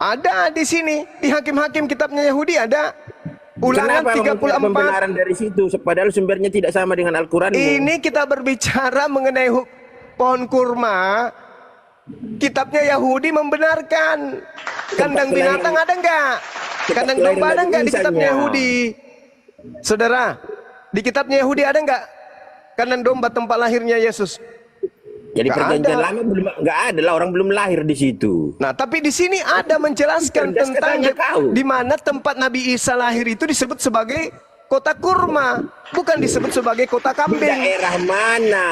Ada di sini, di Hakim-Hakim kitabnya Yahudi ada. Ulangan Kenapa 34. pembenaran dari situ? Padahal sumbernya tidak sama dengan Al-Quran. Ini kita berbicara mengenai pohon kurma. Kitabnya Yahudi membenarkan. Kandang binatang ada enggak? Kandang domba ada enggak di kitabnya Yahudi? Saudara, di kitabnya Yahudi ada enggak kandang domba tempat lahirnya Yesus? Jadi perjanjian lama belum, nggak ada lah, orang belum lahir di situ. Nah, tapi di sini ada menjelaskan tentang di mana tempat Nabi Isa lahir itu disebut sebagai kota kurma, bukan disebut sebagai kota kambing. Daerah mana?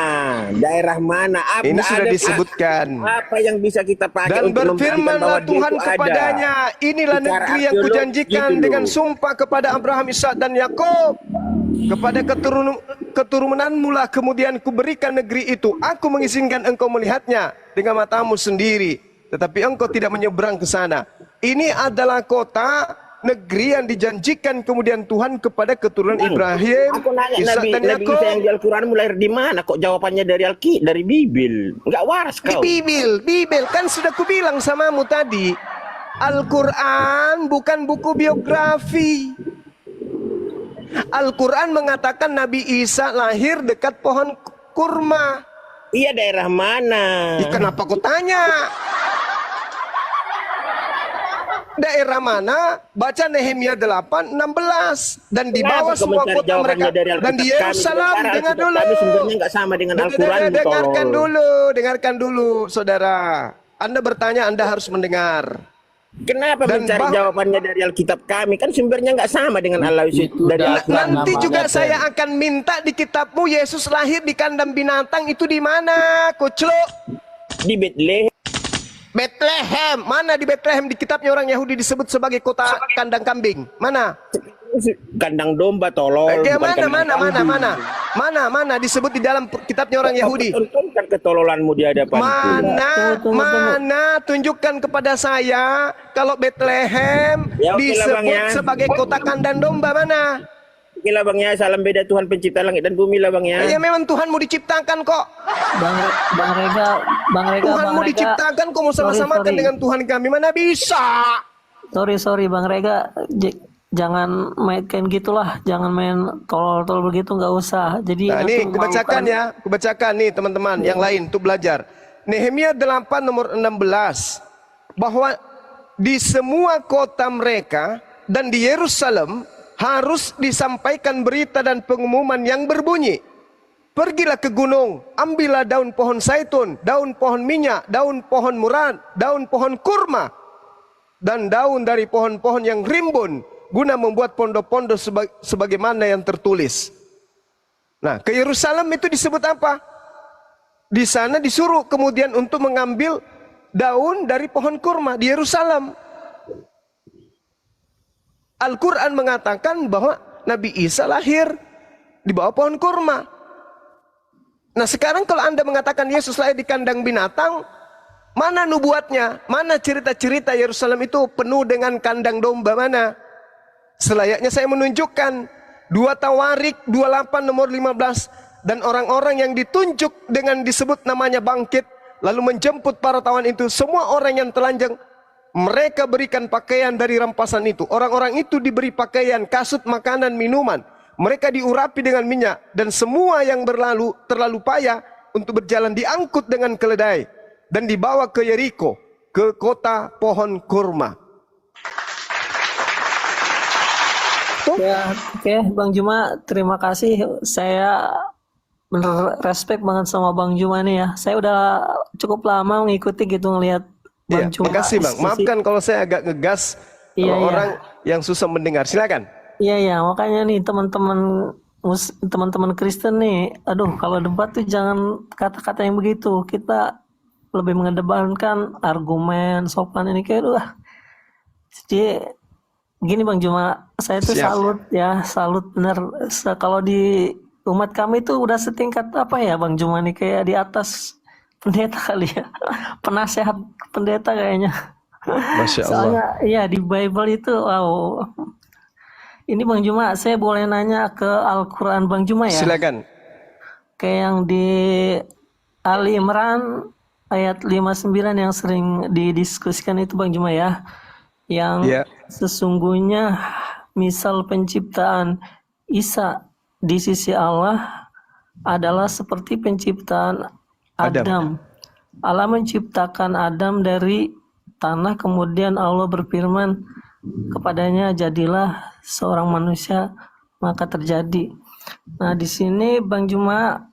Daerah mana? Ini sudah disebutkan. Apa yang bisa kita pakai? Dan berfirmanlah Tuhan kepadanya, inilah negeri yang kujanjikan dengan sumpah kepada Abraham, Ishak dan Yakub. Kepada keturunanmu lah kemudian kuberikan negeri itu. Aku mengizinkan engkau melihatnya dengan matamu sendiri, tetapi engkau tidak menyeberang ke sana. Ini adalah kota negeri yang dijanjikan kemudian Tuhan kepada keturunan Ibrahim, Aku nanya Ishak dan Nabi Yakub. Isa yang di Al-Quran lahir di mana? Kok jawabannya dari Bibil? Enggak waras kau. Di Bibil kan sudah kubilang samamu tadi. Al-Quran bukan buku biografi. Al-Quran mengatakan Nabi Isa lahir dekat pohon kurma. Iya, daerah mana? Kenapa kau tanya? Daerah mana? Baca Nehemia 8:16. Dan di bawah semua kota mereka. Dan di Yerusalem. Dengar dulu. Kami sumbernya nggak sama dengan Al-Quran. Dengarkan dulu, saudara. Anda bertanya, Anda harus mendengar. Kenapa mencari jawabannya dari Alkitab kami? Kan sumbernya nggak sama dengan Allah itu. Nanti juga saya akan minta di kitabmu Yesus lahir di kandang binatang itu di mana, Kucluk? Di Bethlehem. Bethlehem. Mana di Bethlehem di kitabnya orang Yahudi disebut sebagai kota kandang kambing? Mana? Kandang domba, tolol. Mana disebut di dalam kitabnya orang Yahudi? Tontonkan ketololanmu di hadapan. Mana tunjukkan kepada saya kalau Bethlehem disebut sebagai kota kandang domba, mana? Oke lah Bang ya, salam beda Tuhan pencipta langit dan bumi lah Bang ya. Ya memang Tuhan mau diciptakan kok. Bang Rega, Tuhan mau diciptakan kok, mau sama-samakan dengan Tuhan kami, mana bisa? Sorry Bang Rega, jangan mainkan gitulah, jangan main tolol-tolol begitu, nggak usah. Jadi nah, ini kubacakan nih teman-teman yang lain untuk belajar. Nehemia 8 nomor 16, bahwa di semua kota mereka dan di Yerusalem harus disampaikan berita dan pengumuman yang berbunyi, pergilah ke gunung, ambillah daun pohon zaitun, daun pohon minyak, daun pohon murad, daun pohon kurma, dan daun dari pohon-pohon yang rimbun, guna membuat pondok-pondok sebagaimana yang tertulis. Nah, ke Yerusalem itu disebut apa? Di sana disuruh kemudian untuk mengambil daun dari pohon kurma di Yerusalem. Al-Quran mengatakan bahwa Nabi Isa lahir di bawah pohon kurma. Nah, sekarang kalau Anda mengatakan Yesus lahir di kandang binatang, mana nubuatnya? Mana cerita-cerita Yerusalem itu penuh dengan kandang domba, mana? Selayaknya saya menunjukkan 2 Tawarik 28 nomor 15, dan orang-orang yang ditunjuk dengan disebut namanya bangkit lalu menjemput para tawan itu, semua orang yang telanjang mereka berikan pakaian dari rampasan itu. Orang-orang itu diberi pakaian, kasut, makanan, minuman. Mereka diurapi dengan minyak, dan semua yang terlalu payah untuk berjalan diangkut dengan keledai dan dibawa ke Yeriko, ke kota pohon kurma. Ya, oke, Bang Juma, terima kasih. Saya bener respect banget sama Bang Juma nih ya. Saya udah cukup lama mengikuti gitu, ngelihat Bang Juma. Makasih Bang, maafkan kalau saya agak ngegas kalau orang yang susah mendengar. Silakan. Iya, makanya nih teman-teman Kristen nih, aduh, kalau debat tuh jangan kata-kata yang begitu. Kita lebih mengedepankan argumen, sopan ini kayak jadi gini Bang Juma, saya tuh salut bener. Kalau di umat kami tuh udah setingkat apa ya Bang Juma nih, kayak di atas pendeta kali ya, penasehat pendeta kayaknya. Masya Allah. Soalnya ya di Bible itu, wow. Ini Bang Juma, saya boleh nanya ke Al-Quran Bang Juma ya? Silakan. Kayak yang di Ali Imran ayat 59 yang sering didiskusikan itu Bang Juma ya. yang Ya. sesungguhnya misal penciptaan Isa di sisi Allah adalah seperti penciptaan Adam. Adam. Allah menciptakan Adam dari tanah, kemudian Allah berfirman kepadanya, jadilah seorang manusia, maka terjadi. Nah, di sini Bang Juma,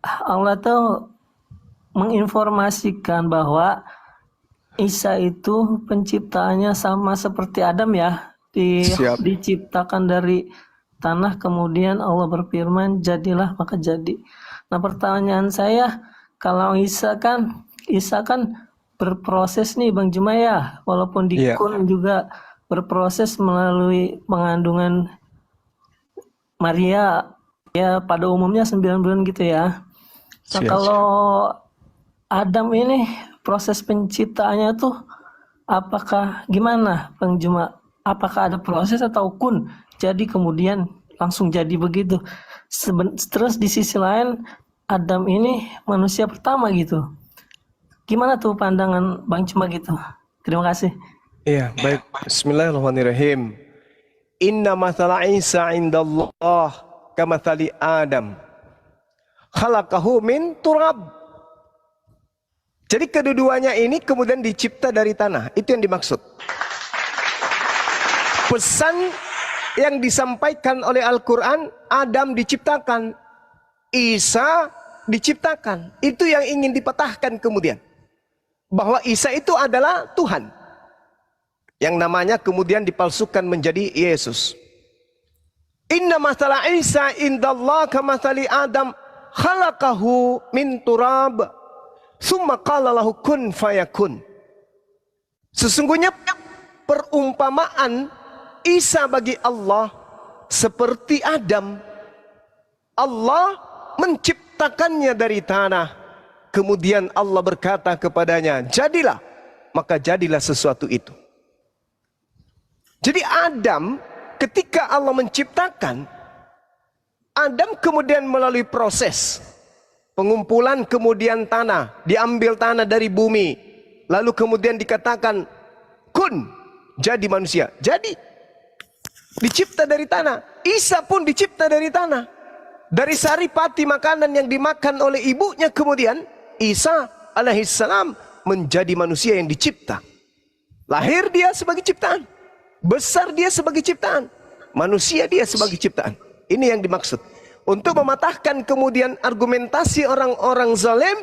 Allah tuh menginformasikan bahwa Isa itu penciptaannya sama seperti Adam ya, Siap. diciptakan dari tanah, kemudian Allah berfirman jadilah, maka jadi. Nah, pertanyaan saya, kalau Isa kan berproses nih Bang Juma ya, walaupun di Iya. Kun juga berproses melalui pengandungan Maria ya, pada umumnya 9 bulan gitu ya. Nah, Siap. kalau Adam ini proses penciptaannya tuh apakah gimana Bang Juma? Apakah ada proses atau kun jadi kemudian langsung jadi begitu? Terus di sisi lain Adam ini manusia pertama gitu. Gimana tuh pandangan Bang Juma gitu? Terima kasih. Iya, baik. Bismillahirrahmanirrahim. Inna mathala Isa indallah kamathali Adam. Khalaqahu min turab. Jadi kedua-duanya ini kemudian dicipta dari tanah. Itu yang dimaksud. Pesan yang disampaikan oleh Al-Quran, Adam diciptakan, Isa diciptakan. Itu yang ingin dipatahkan kemudian. Bahwa Isa itu adalah Tuhan. Yang namanya kemudian dipalsukan menjadi Yesus. Inna mathala Isa indallah kamathali Adam khalaqahu min turab summa qala lahu kun fayakun. Sesungguhnya perumpamaan Isa bagi Allah seperti Adam. Allah menciptakannya dari tanah. Kemudian Allah berkata kepadanya, jadilah. Maka jadilah sesuatu itu. Jadi Adam ketika Allah menciptakan, Adam kemudian melalui proses pengumpulan, kemudian tanah, diambil tanah dari bumi, lalu kemudian dikatakan kun, jadi manusia. Jadi dicipta dari tanah. Isa pun dicipta dari tanah. Dari saripati makanan yang dimakan oleh ibunya, kemudian Isa alaihissalam menjadi manusia yang dicipta. Lahir dia sebagai ciptaan, besar dia sebagai ciptaan, manusia dia sebagai ciptaan. Ini yang dimaksud. Untuk mematahkan kemudian argumentasi orang-orang zalim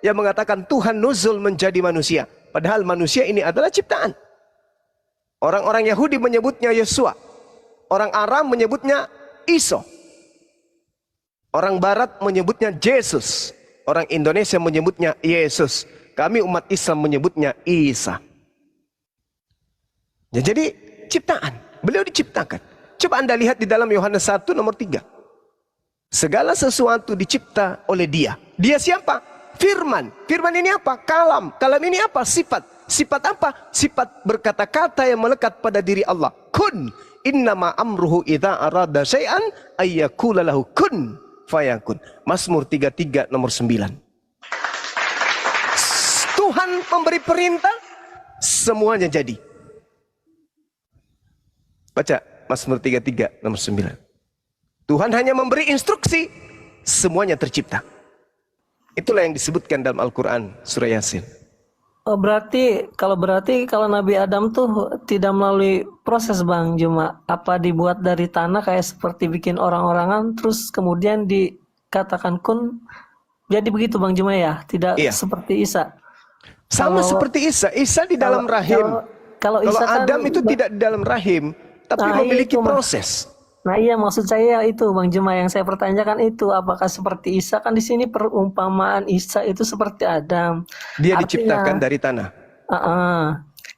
yang mengatakan Tuhan nuzul menjadi manusia. Padahal manusia ini adalah ciptaan. Orang-orang Yahudi menyebutnya Yesua. Orang Aram menyebutnya Iso. Orang Barat menyebutnya Yesus. Orang Indonesia menyebutnya Yesus. Kami umat Islam menyebutnya Isa. Ya, jadi ciptaan. Beliau diciptakan. Coba Anda lihat di dalam Yohanes 1 nomor 3. Segala sesuatu dicipta oleh dia. Dia siapa? Firman. Firman ini apa? Kalam. Kalam ini apa? Sifat. Sifat apa? Sifat berkata-kata yang melekat pada diri Allah. Kun. Innama amruhu idza arada syai'an ayyakula lahu kun fayakun. Mazmur 33 nomor 9. Tuhan memberi perintah, semuanya jadi. Baca Mazmur 33 nomor 9. Tuhan hanya memberi instruksi, semuanya tercipta. Itulah yang disebutkan dalam Al-Quran surah Yasin. Berarti kalau Nabi Adam tuh tidak melalui proses Bang Juma, apa dibuat dari tanah kayak seperti bikin orang-orangan, terus kemudian dikatakan kun, jadi begitu Bang Juma ya, tidak seperti Isa. Sama seperti Isa. Isa di dalam rahim. Kalau Isa Adam kan, itu tidak di dalam rahim, tapi memiliki proses. Nah iya, maksud saya itu Bang Juma, yang saya pertanyakan itu apakah seperti Isa, kan di sini perumpamaan Isa itu seperti Adam. Dia Artinya, diciptakan dari tanah.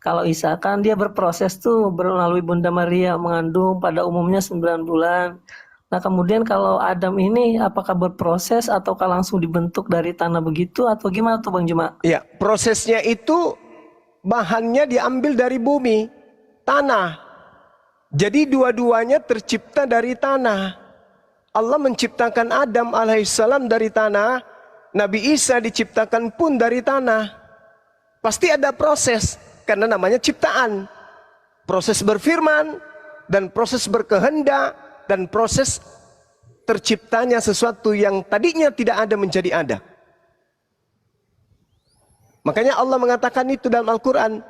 Kalau Isa kan dia berproses tuh melalui Bunda Maria, mengandung pada umumnya 9 bulan. Nah kemudian kalau Adam ini apakah berproses ataukah langsung dibentuk dari tanah begitu, atau gimana tuh Bang Juma? Ya, prosesnya itu bahannya diambil dari bumi, tanah. Jadi dua-duanya tercipta dari tanah. Allah menciptakan Adam alaihissalam dari tanah. Nabi Isa diciptakan pun dari tanah. Pasti ada proses, karena namanya ciptaan. Proses berfirman dan proses berkehendak dan proses terciptanya sesuatu yang tadinya tidak ada menjadi ada. Makanya Allah mengatakan itu dalam Al-Quran,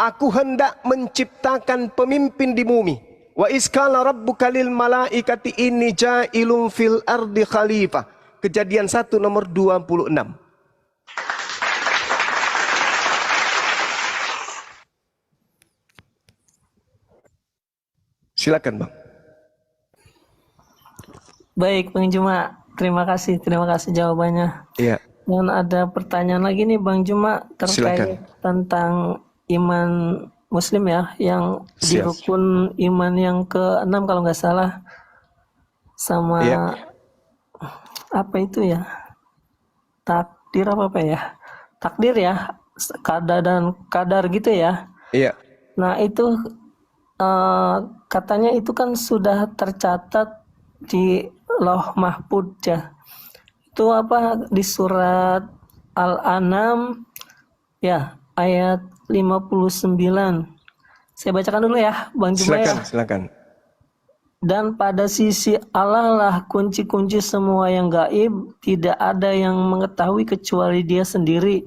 aku hendak menciptakan pemimpin di bumi. Wa iskala rabbuka lil malaikati inni ja'ilun fil ardi khalifah. Kejadian 1 nomor 26. Silakan Bang. Baik Bang Juma, terima kasih jawabannya. Iya. Dan ada pertanyaan lagi nih Bang Juma terkait tentang iman Muslim ya, yang di Siap. rukun iman yang ke-6 kalau nggak salah, sama apa itu ya, takdir apa ya, takdir ya, kadar gitu ya. Iya. Nah itu katanya itu kan sudah tercatat di Lauh Mahfudz ya. Itu apa di surat Al-An'am ya ayat 59. Saya bacakan dulu ya Bang Juma ya. Silakan. Dan pada sisi Allah lah kunci-kunci semua yang gaib, tidak ada yang mengetahui kecuali Dia sendiri.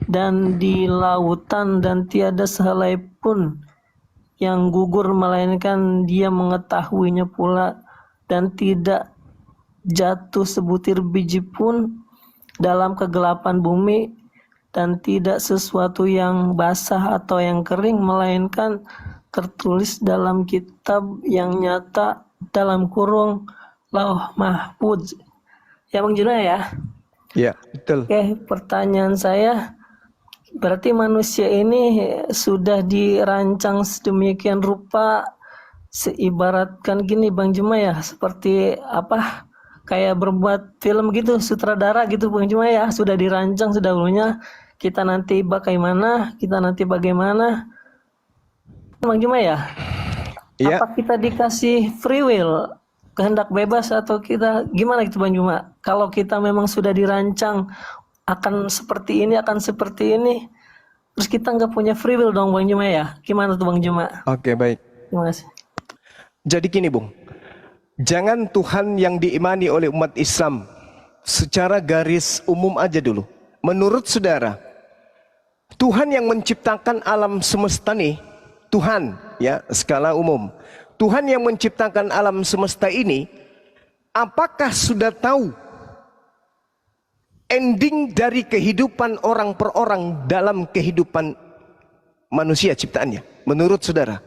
Dan di lautan dan tiada sehelai pun yang gugur melainkan Dia mengetahuinya pula, dan tidak jatuh sebutir biji pun dalam kegelapan bumi, dan tidak sesuatu yang basah atau yang kering melainkan tertulis dalam kitab yang nyata dalam kurung Lauh Mahfudz. Ya Bang Juna ya? Iya, betul. Oke, pertanyaan saya, berarti manusia ini sudah dirancang sedemikian rupa, seibaratkan gini Bang Juma ya, seperti apa, kayak berbuat film gitu, sutradara gitu Bang Juma ya, sudah dirancang sedahulunya, kita nanti bagaimana, Bang Juma ya? Iya. Apa kita dikasih free will, kehendak bebas, atau kita gimana gitu Bang Juma? Kalau kita memang sudah dirancang akan seperti ini, terus kita nggak punya free will dong Bang Juma ya? Gimana tuh Bang Juma? Oke, baik. Terima kasih. Jadi gini Bung, jangan Tuhan yang diimani oleh umat Islam secara garis umum aja dulu. Menurut saudara, Tuhan yang menciptakan alam semesta nih, Tuhan ya skala umum, Tuhan yang menciptakan alam semesta ini, apakah sudah tahu ending dari kehidupan orang per orang dalam kehidupan manusia ciptaannya? Menurut saudara,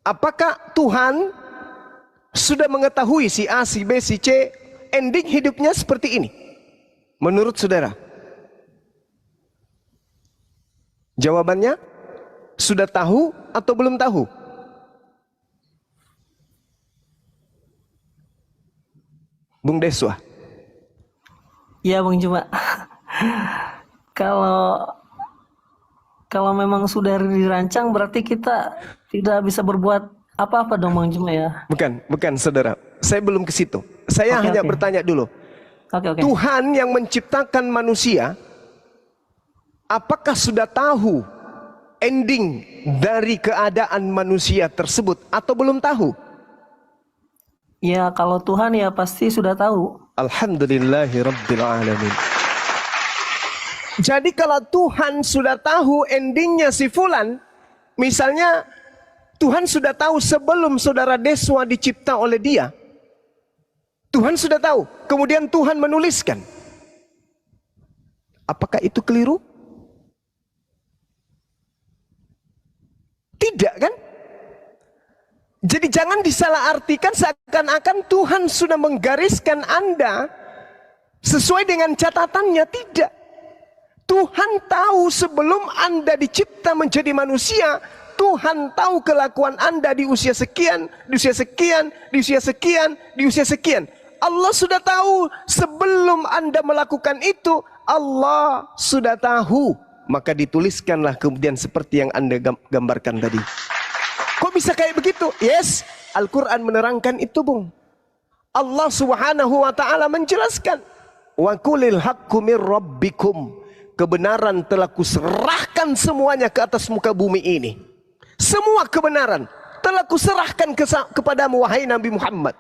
apakah Tuhan sudah mengetahui si A, si B, si C ending hidupnya seperti ini? Menurut saudara? Jawabannya, sudah tahu atau belum tahu? Bung Deswa. Ya Bang Juma. Kalau memang sudah dirancang, berarti kita tidak bisa berbuat apa-apa dong Bang Juma ya? Bukan saudara. Saya belum ke situ. Saya hanya bertanya dulu. Oke. Tuhan yang menciptakan manusia, apakah sudah tahu ending dari keadaan manusia tersebut atau belum tahu? Ya kalau Tuhan ya pasti sudah tahu. Alhamdulillahirabbil alamin. Jadi kalau Tuhan sudah tahu endingnya si fulan, misalnya Tuhan sudah tahu sebelum saudara Deswa dicipta oleh Dia, Tuhan sudah tahu, kemudian Tuhan menuliskan. Apakah itu keliru? Tidak kan? Jadi jangan disalahartikan seakan-akan Tuhan sudah menggariskan Anda sesuai dengan catatannya. Tidak. Tuhan tahu sebelum Anda dicipta menjadi manusia, Tuhan tahu kelakuan Anda di usia sekian, di usia sekian, di usia sekian, di usia sekian. Allah sudah tahu sebelum Anda melakukan itu, Allah sudah tahu. Maka dituliskanlah kemudian seperti yang Anda gambarkan tadi. Kok bisa kayak begitu? Yes, Al-Quran menerangkan itu Bung. Allah subhanahu wa ta'ala menjelaskan. Wa kulil haqqu min rabbikum. kebenaran telah kuserahkan semuanya ke atas muka bumi ini. Semua kebenaran telah kuserahkan kepadamu wahai Nabi Muhammad.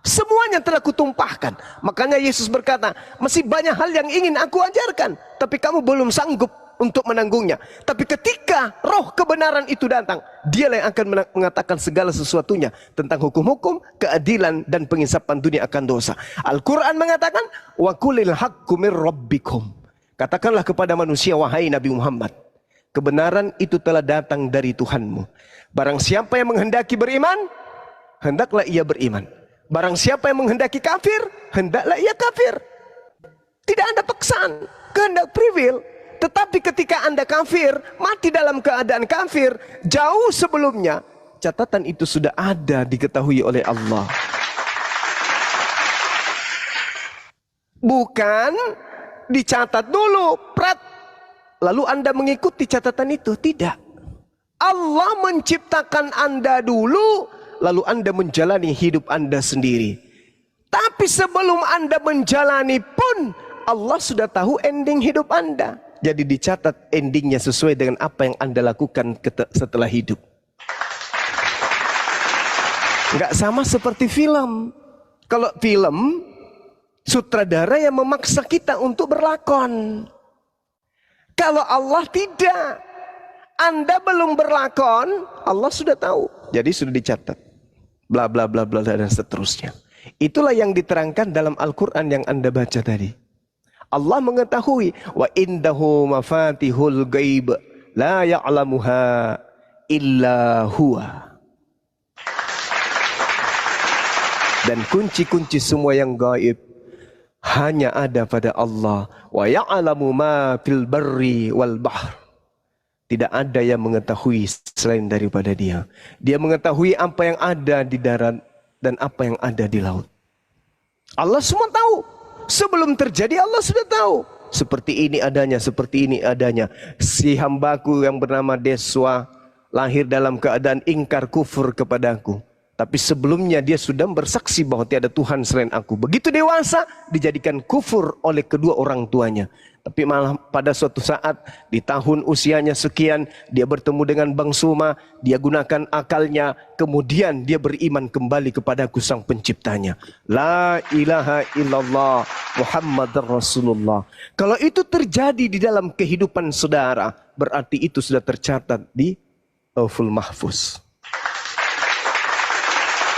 Semuanya telah kutumpahkan. Makanya Yesus berkata, masih banyak hal yang ingin aku ajarkan, tapi kamu belum sanggup untuk menanggungnya. Tapi ketika roh kebenaran itu datang, dialah yang akan mengatakan segala sesuatunya tentang hukum-hukum, keadilan, dan pengisapan dunia akan dosa. Al-Quran mengatakan, wa qulil haqqu mir rabbikum. Katakanlah kepada manusia, wahai Nabi Muhammad, kebenaran itu telah datang dari Tuhanmu. Barang siapa yang menghendaki beriman, hendaklah ia beriman. Barang siapa yang menghendaki kafir, hendaklah ia kafir. Tidak ada paksaan, kehendak free will. Tetapi ketika Anda kafir, mati dalam keadaan kafir, jauh sebelumnya, catatan itu sudah ada diketahui oleh Allah. Bukan dicatat dulu, prat, lalu Anda mengikuti catatan itu. Tidak. Allah menciptakan Anda dulu, lalu Anda menjalani hidup Anda sendiri. Tapi sebelum Anda menjalani pun, Allah sudah tahu ending hidup Anda. Jadi dicatat endingnya sesuai dengan apa yang Anda lakukan setelah hidup. Nggak sama seperti film. Kalau film, sutradara yang memaksa kita untuk berlakon. Kalau Allah tidak. Anda belum berlakon, Allah sudah tahu. Jadi sudah dicatat. Bla bla bla bla dan seterusnya. Itulah yang diterangkan dalam Al-Quran yang Anda baca tadi. Allah mengetahui wa indahu mafatihul ghaib la ya'lamuha illa huwa. Dan kunci-kunci semua yang gaib hanya ada pada Allah. Wa ya'lamu ma fil barri wal bahr. Tidak ada yang mengetahui selain daripada Dia. Dia mengetahui apa yang ada di darat dan apa yang ada di laut. Allah semua tahu. Sebelum terjadi Allah sudah tahu. Seperti ini adanya, seperti ini adanya. Si hambaku yang bernama Deswa lahir dalam keadaan ingkar kufur kepadaku. Tapi sebelumnya dia sudah bersaksi bahwa tiada Tuhan selain aku. Begitu dewasa dijadikan kufur oleh kedua orang tuanya. Tapi malah pada suatu saat di tahun usianya sekian dia bertemu dengan Bang Suma, dia gunakan akalnya, kemudian dia beriman kembali kepadaku sang penciptanya. La ilaha illallah Muhammadar Rasulullah. Kalau itu terjadi di dalam kehidupan saudara, berarti itu sudah tercatat di Lauhul Mahfuz.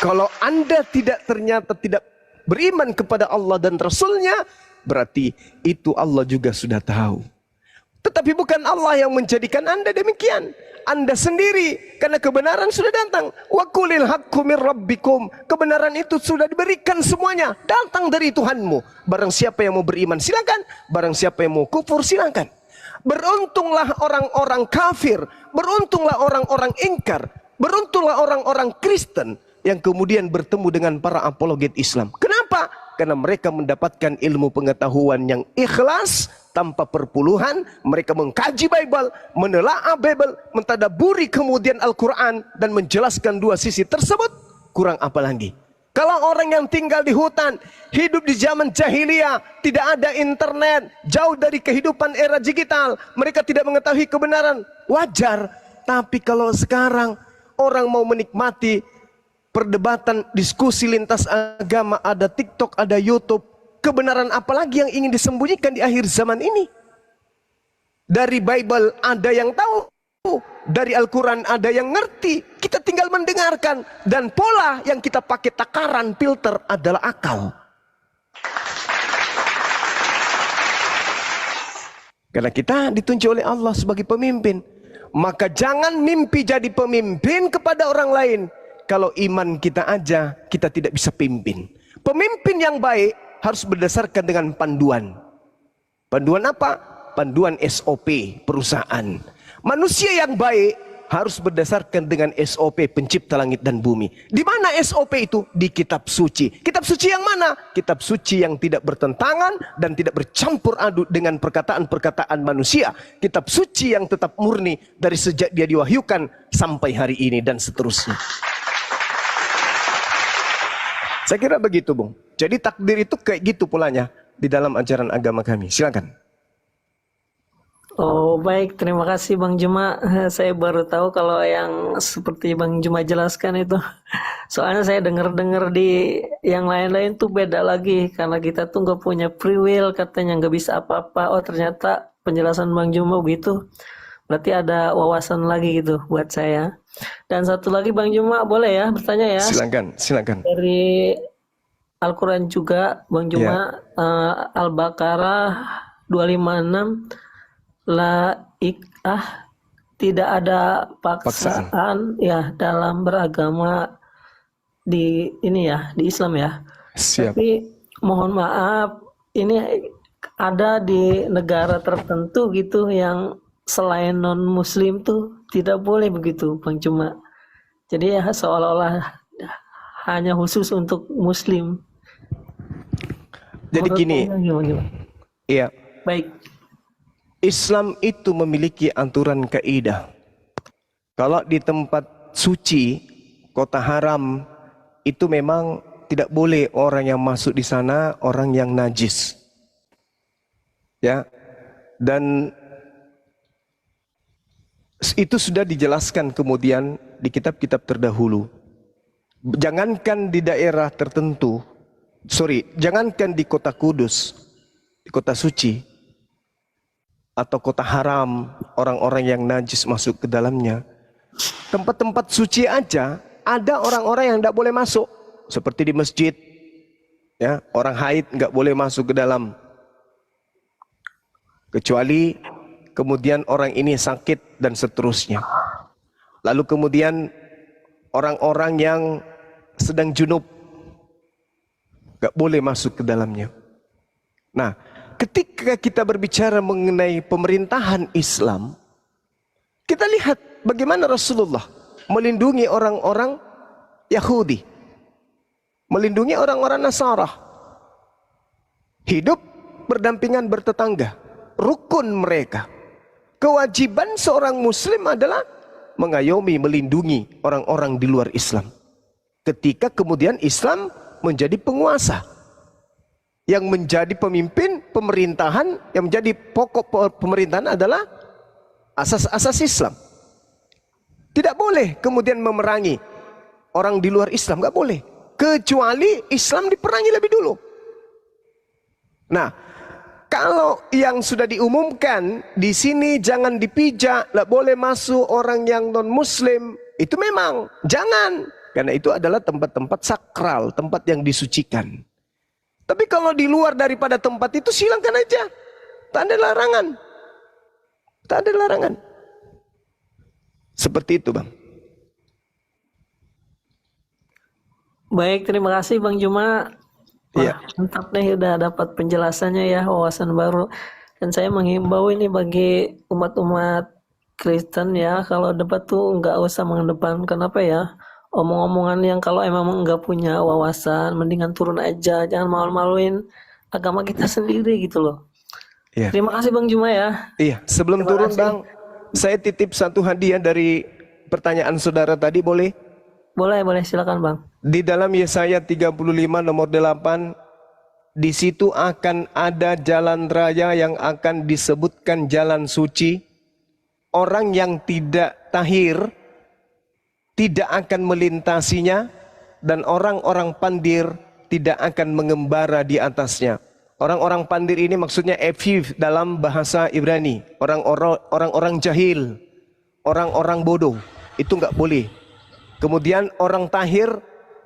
Kalau Anda ternyata tidak beriman kepada Allah dan Rasulnya, berarti itu Allah juga sudah tahu. Tetapi bukan Allah yang menjadikan Anda demikian. Anda sendiri, karena kebenaran sudah datang. Wa qulil haqqu mir rabbikum. Kebenaran itu sudah diberikan semuanya. Datang dari Tuhanmu. Barang siapa yang mau beriman, silakan. Barang siapa yang mau kufur, silakan. Beruntunglah orang-orang kafir. Beruntunglah orang-orang ingkar. Beruntunglah orang-orang Kristen yang kemudian bertemu dengan para apologet Islam. Kenapa? Karena mereka mendapatkan ilmu pengetahuan yang ikhlas, tanpa perpuluhan. Mereka mengkaji Bible, menelaah Bible, mentadaburi kemudian Al-Quran, dan menjelaskan dua sisi tersebut. Kurang apa lagi? Kalau orang yang tinggal di hutan, hidup di zaman jahiliyah, tidak ada internet, jauh dari kehidupan era digital, mereka tidak mengetahui kebenaran, wajar. Tapi kalau sekarang orang mau menikmati perdebatan, diskusi lintas agama, ada TikTok, ada YouTube. Kebenaran apalagi yang ingin disembunyikan di akhir zaman ini? Dari Bible ada yang tahu, dari Al-Quran ada yang ngerti. Kita tinggal mendengarkan. Dan pola yang kita pakai takaran, filter adalah akal. Karena kita ditunjuk oleh Allah sebagai pemimpin. Maka jangan mimpi jadi pemimpin kepada orang lain. Kalau iman kita aja, kita tidak bisa pimpin. Pemimpin yang baik harus berdasarkan dengan panduan. Panduan apa? Panduan SOP perusahaan. Manusia yang baik harus berdasarkan dengan SOP pencipta langit dan bumi. Di mana SOP itu? Di kitab suci. Kitab suci yang mana? Kitab suci yang tidak bertentangan dan tidak bercampur aduk dengan perkataan-perkataan manusia. Kitab suci yang tetap murni dari sejak dia diwahyukan sampai hari ini dan seterusnya. Saya kira begitu, Bung. Jadi takdir itu kayak gitu polanya di dalam ajaran agama kami. Silakan. Oh baik, terima kasih Bang Juma. Saya baru tahu kalau yang seperti Bang Juma jelaskan itu. Soalnya saya dengar-dengar di yang lain-lain tuh beda lagi. Karena kita tuh nggak punya free will, katanya nggak bisa apa-apa. Oh ternyata penjelasan Bang Juma begitu. Berarti ada wawasan lagi gitu buat saya. Dan satu lagi Bang Juma, boleh ya bertanya ya? Silakan, silakan. Dari Al-Quran juga Bang Ya, Juma, Al-Baqarah 256, la ikah, tidak ada paksaan. paksaan ya dalam beragama di ini ya, di Islam ya. Siap. Tapi mohon maaf, ini ada di negara tertentu gitu yang selain non muslim tuh tidak boleh begitu Bang Juma. Jadi ya seolah-olah hanya khusus untuk muslim. Jadi Menurut gini, Bang gimana? ya, Baik. Islam itu memiliki aturan kaidah. Kalau di tempat suci, kota haram, itu memang tidak boleh orang yang masuk di sana orang yang najis. Ya. Dan itu sudah dijelaskan kemudian di kitab-kitab terdahulu. Jangankan di daerah tertentu, jangankan di kota Kudus, di kota suci, atau kota haram, orang-orang yang najis masuk ke dalamnya. Tempat-tempat suci aja ada orang-orang yang tidak boleh masuk, seperti di masjid, ya, orang haid nggak boleh masuk ke dalam, kecuali kemudian orang ini sakit dan seterusnya. Lalu kemudian orang-orang yang sedang junub nggak boleh masuk ke dalamnya. Nah, ketika kita berbicara mengenai pemerintahan Islam, kita lihat bagaimana Rasulullah melindungi orang-orang Yahudi, melindungi orang-orang Nasara. Hidup berdampingan bertetangga, rukun mereka. Kewajiban seorang muslim adalah mengayomi, melindungi orang-orang di luar Islam. Ketika kemudian Islam menjadi penguasa, yang menjadi pemimpin pemerintahan, yang menjadi pokok pemerintahan adalah asas-asas Islam. Tidak boleh kemudian memerangi orang di luar Islam, nggak boleh, kecuali Islam diperangi lebih dulu. Nah, kalau yang sudah diumumkan di sini jangan dipijak, nggak boleh masuk orang yang non Muslim, itu memang jangan, karena itu adalah tempat-tempat sakral, tempat yang disucikan. Tapi kalau di luar daripada tempat itu silakan aja. Tak ada larangan. Tak ada larangan. Seperti itu, Bang. Baik, terima kasih Bang Juma. Iya. Mantap nih udah dapat penjelasannya ya, wawasan baru. Dan saya menghimbau ini bagi umat-umat Kristen ya, kalau debat tuh nggak usah mengedepankan apa ya, omong-omongan yang kalau emang nggak punya wawasan, mendingan turun aja, jangan malu-maluin agama kita sendiri gitu loh. Iya. Terima kasih Bang Juma ya. Iya, sebelum Terima turun kasih. Bang, saya titip satu hadiah dari pertanyaan saudara tadi, boleh? Boleh, silakan Bang. Di dalam Yesaya 35 nomor 8, di situ akan ada jalan raya yang akan disebutkan jalan suci. Orang yang tidak tahir tidak akan melintasinya, dan orang-orang pandir tidak akan mengembara di atasnya. Orang-orang pandir ini maksudnya efif dalam bahasa Ibrani, orang-orang jahil, orang-orang bodoh, itu nggak boleh. Kemudian orang tahir,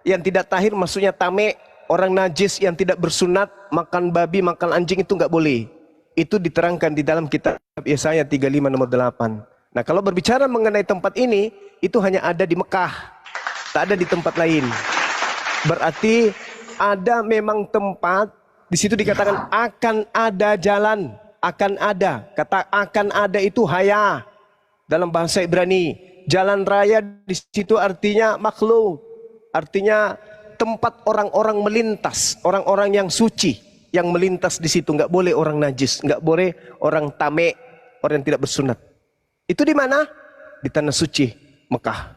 yang tidak tahir maksudnya tame, orang najis yang tidak bersunat, makan babi, makan anjing, itu nggak boleh. Itu diterangkan di dalam kitab Yesaya 35 nomor 8. Nah, kalau berbicara mengenai tempat ini, itu hanya ada di Mekah, tak ada di tempat lain. Berarti ada memang tempat, di situ dikatakan akan ada jalan, akan ada. Kata akan ada itu haya dalam bahasa Ibrani. Jalan raya di situ artinya makhluk, artinya tempat orang-orang melintas, orang-orang yang suci yang melintas di situ. Nggak boleh orang najis, nggak boleh orang tame, orang yang tidak bersunat. Itu di mana? Di tanah suci Mekah.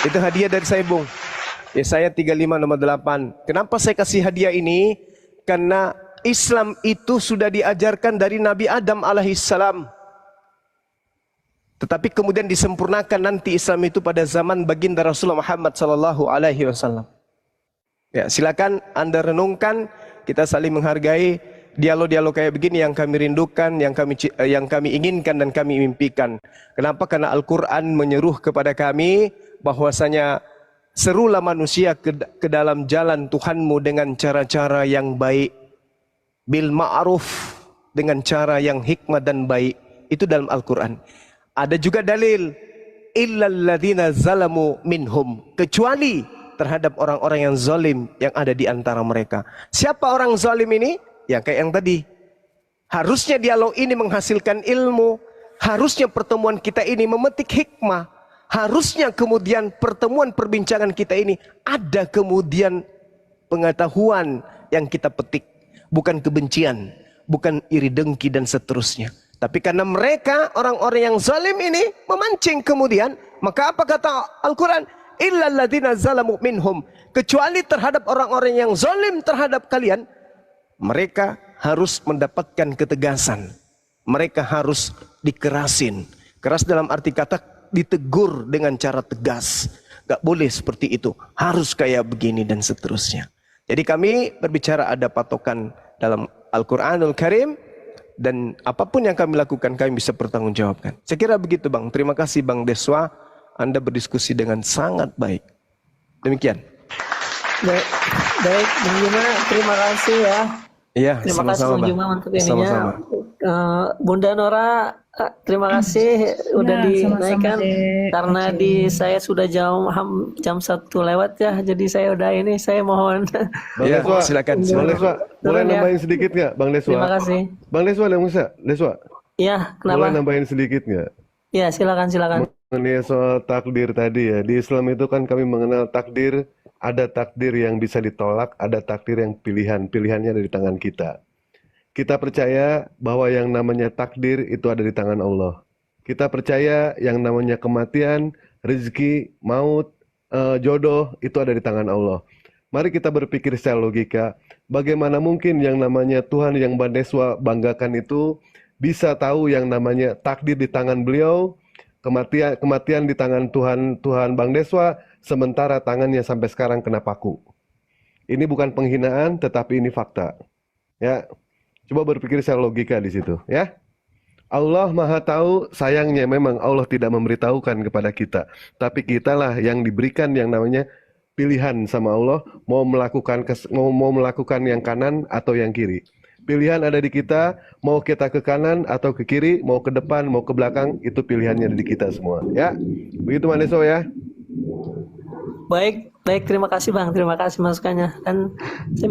Itu hadiah dari saya, Bung. Yesaya 35 nomor 8. Kenapa saya kasih hadiah ini? Karena Islam itu sudah diajarkan dari Nabi Adam alaihissalam. Tetapi kemudian disempurnakan nanti Islam itu pada zaman baginda Rasulullah Muhammad sallallahu alaihi wasallam. Ya, silakan Anda renungkan, kita saling menghargai dialog-dialog kayak begini yang kami rindukan, yang kami inginkan dan kami mimpikan. Kenapa? Karena Al-Qur'an menyeru kepada kami bahwasanya serulah manusia ke dalam jalan Tuhanmu dengan cara-cara yang baik, bil ma'ruf, dengan cara yang hikmah dan baik. Itu dalam Al-Qur'an. Ada juga dalil illal ladzina zalamu minhum, kecuali terhadap orang-orang yang zalim yang ada di antara mereka. Siapa orang zalim ini? Ya kayak yang tadi. Harusnya dialog ini menghasilkan ilmu, harusnya pertemuan kita ini memetik hikmah, harusnya kemudian pertemuan perbincangan kita ini ada kemudian pengetahuan yang kita petik, bukan kebencian, bukan iri dengki dan seterusnya. Tapi karena mereka orang-orang yang zalim ini memancing kemudian, maka apa kata Al-Quran? Illal ladzina zalamu minhum, kecuali terhadap orang-orang yang zalim terhadap kalian, mereka harus mendapatkan ketegasan. Mereka harus dikerasin. Keras dalam arti kata ditegur dengan cara tegas. Gak boleh seperti itu, harus kayak begini dan seterusnya. Jadi kami berbicara ada patokan dalam Al-Quranul Karim, dan apapun yang kami lakukan kami bisa pertanggungjawabkan. Saya kira begitu Bang. Terima kasih Bang Deswa, Anda berdiskusi dengan sangat baik. Demikian. Baik, baik Bang Juma, terima kasih ya. Iya, Terima kasih Bang Juma untuk ininya. Sama-sama. Bunda Nora, terima kasih udah dinaikkan, karena di saya sudah jam 1 lewat ya, jadi saya udah ini, saya mohon. Bang Ya, Deswa, silakan. Bang Deswa, boleh Turun ya. nambahin sedikit nggak, Bang Deswa? Terima kasih. Bang Deswa, yang bisa, Deswa, Ya, boleh kenapa? nambahin sedikit nggak? Ya, silakan. Mengenai soal takdir tadi ya, di Islam itu kan kami mengenal takdir, ada takdir yang bisa ditolak, ada takdir yang pilihannya ada di tangan kita. Kita percaya bahwa yang namanya takdir itu ada di tangan Allah. Kita percaya yang namanya kematian, rezeki, maut, jodoh itu ada di tangan Allah. Mari kita berpikir secara logika, bagaimana mungkin yang namanya Tuhan yang Bang Deswa banggakan itu bisa tahu yang namanya takdir di tangan beliau, kematian di tangan Tuhan Bang Deswa, sementara tangannya sampai sekarang kena paku. Ini bukan penghinaan, tetapi ini fakta. Ya, coba berpikir secara logika di situ, ya. Allah Maha Tahu, sayangnya memang Allah tidak memberitahukan kepada kita, tapi kitalah yang diberikan yang namanya pilihan sama Allah, mau melakukan yang kanan atau yang kiri. Pilihan ada di kita, mau kita ke kanan atau ke kiri, mau ke depan, mau ke belakang, itu pilihannya ada di kita semua, ya. Begitu Bang Deswa ya. Baik, terima kasih Bang, terima kasih masukannya. Dan saya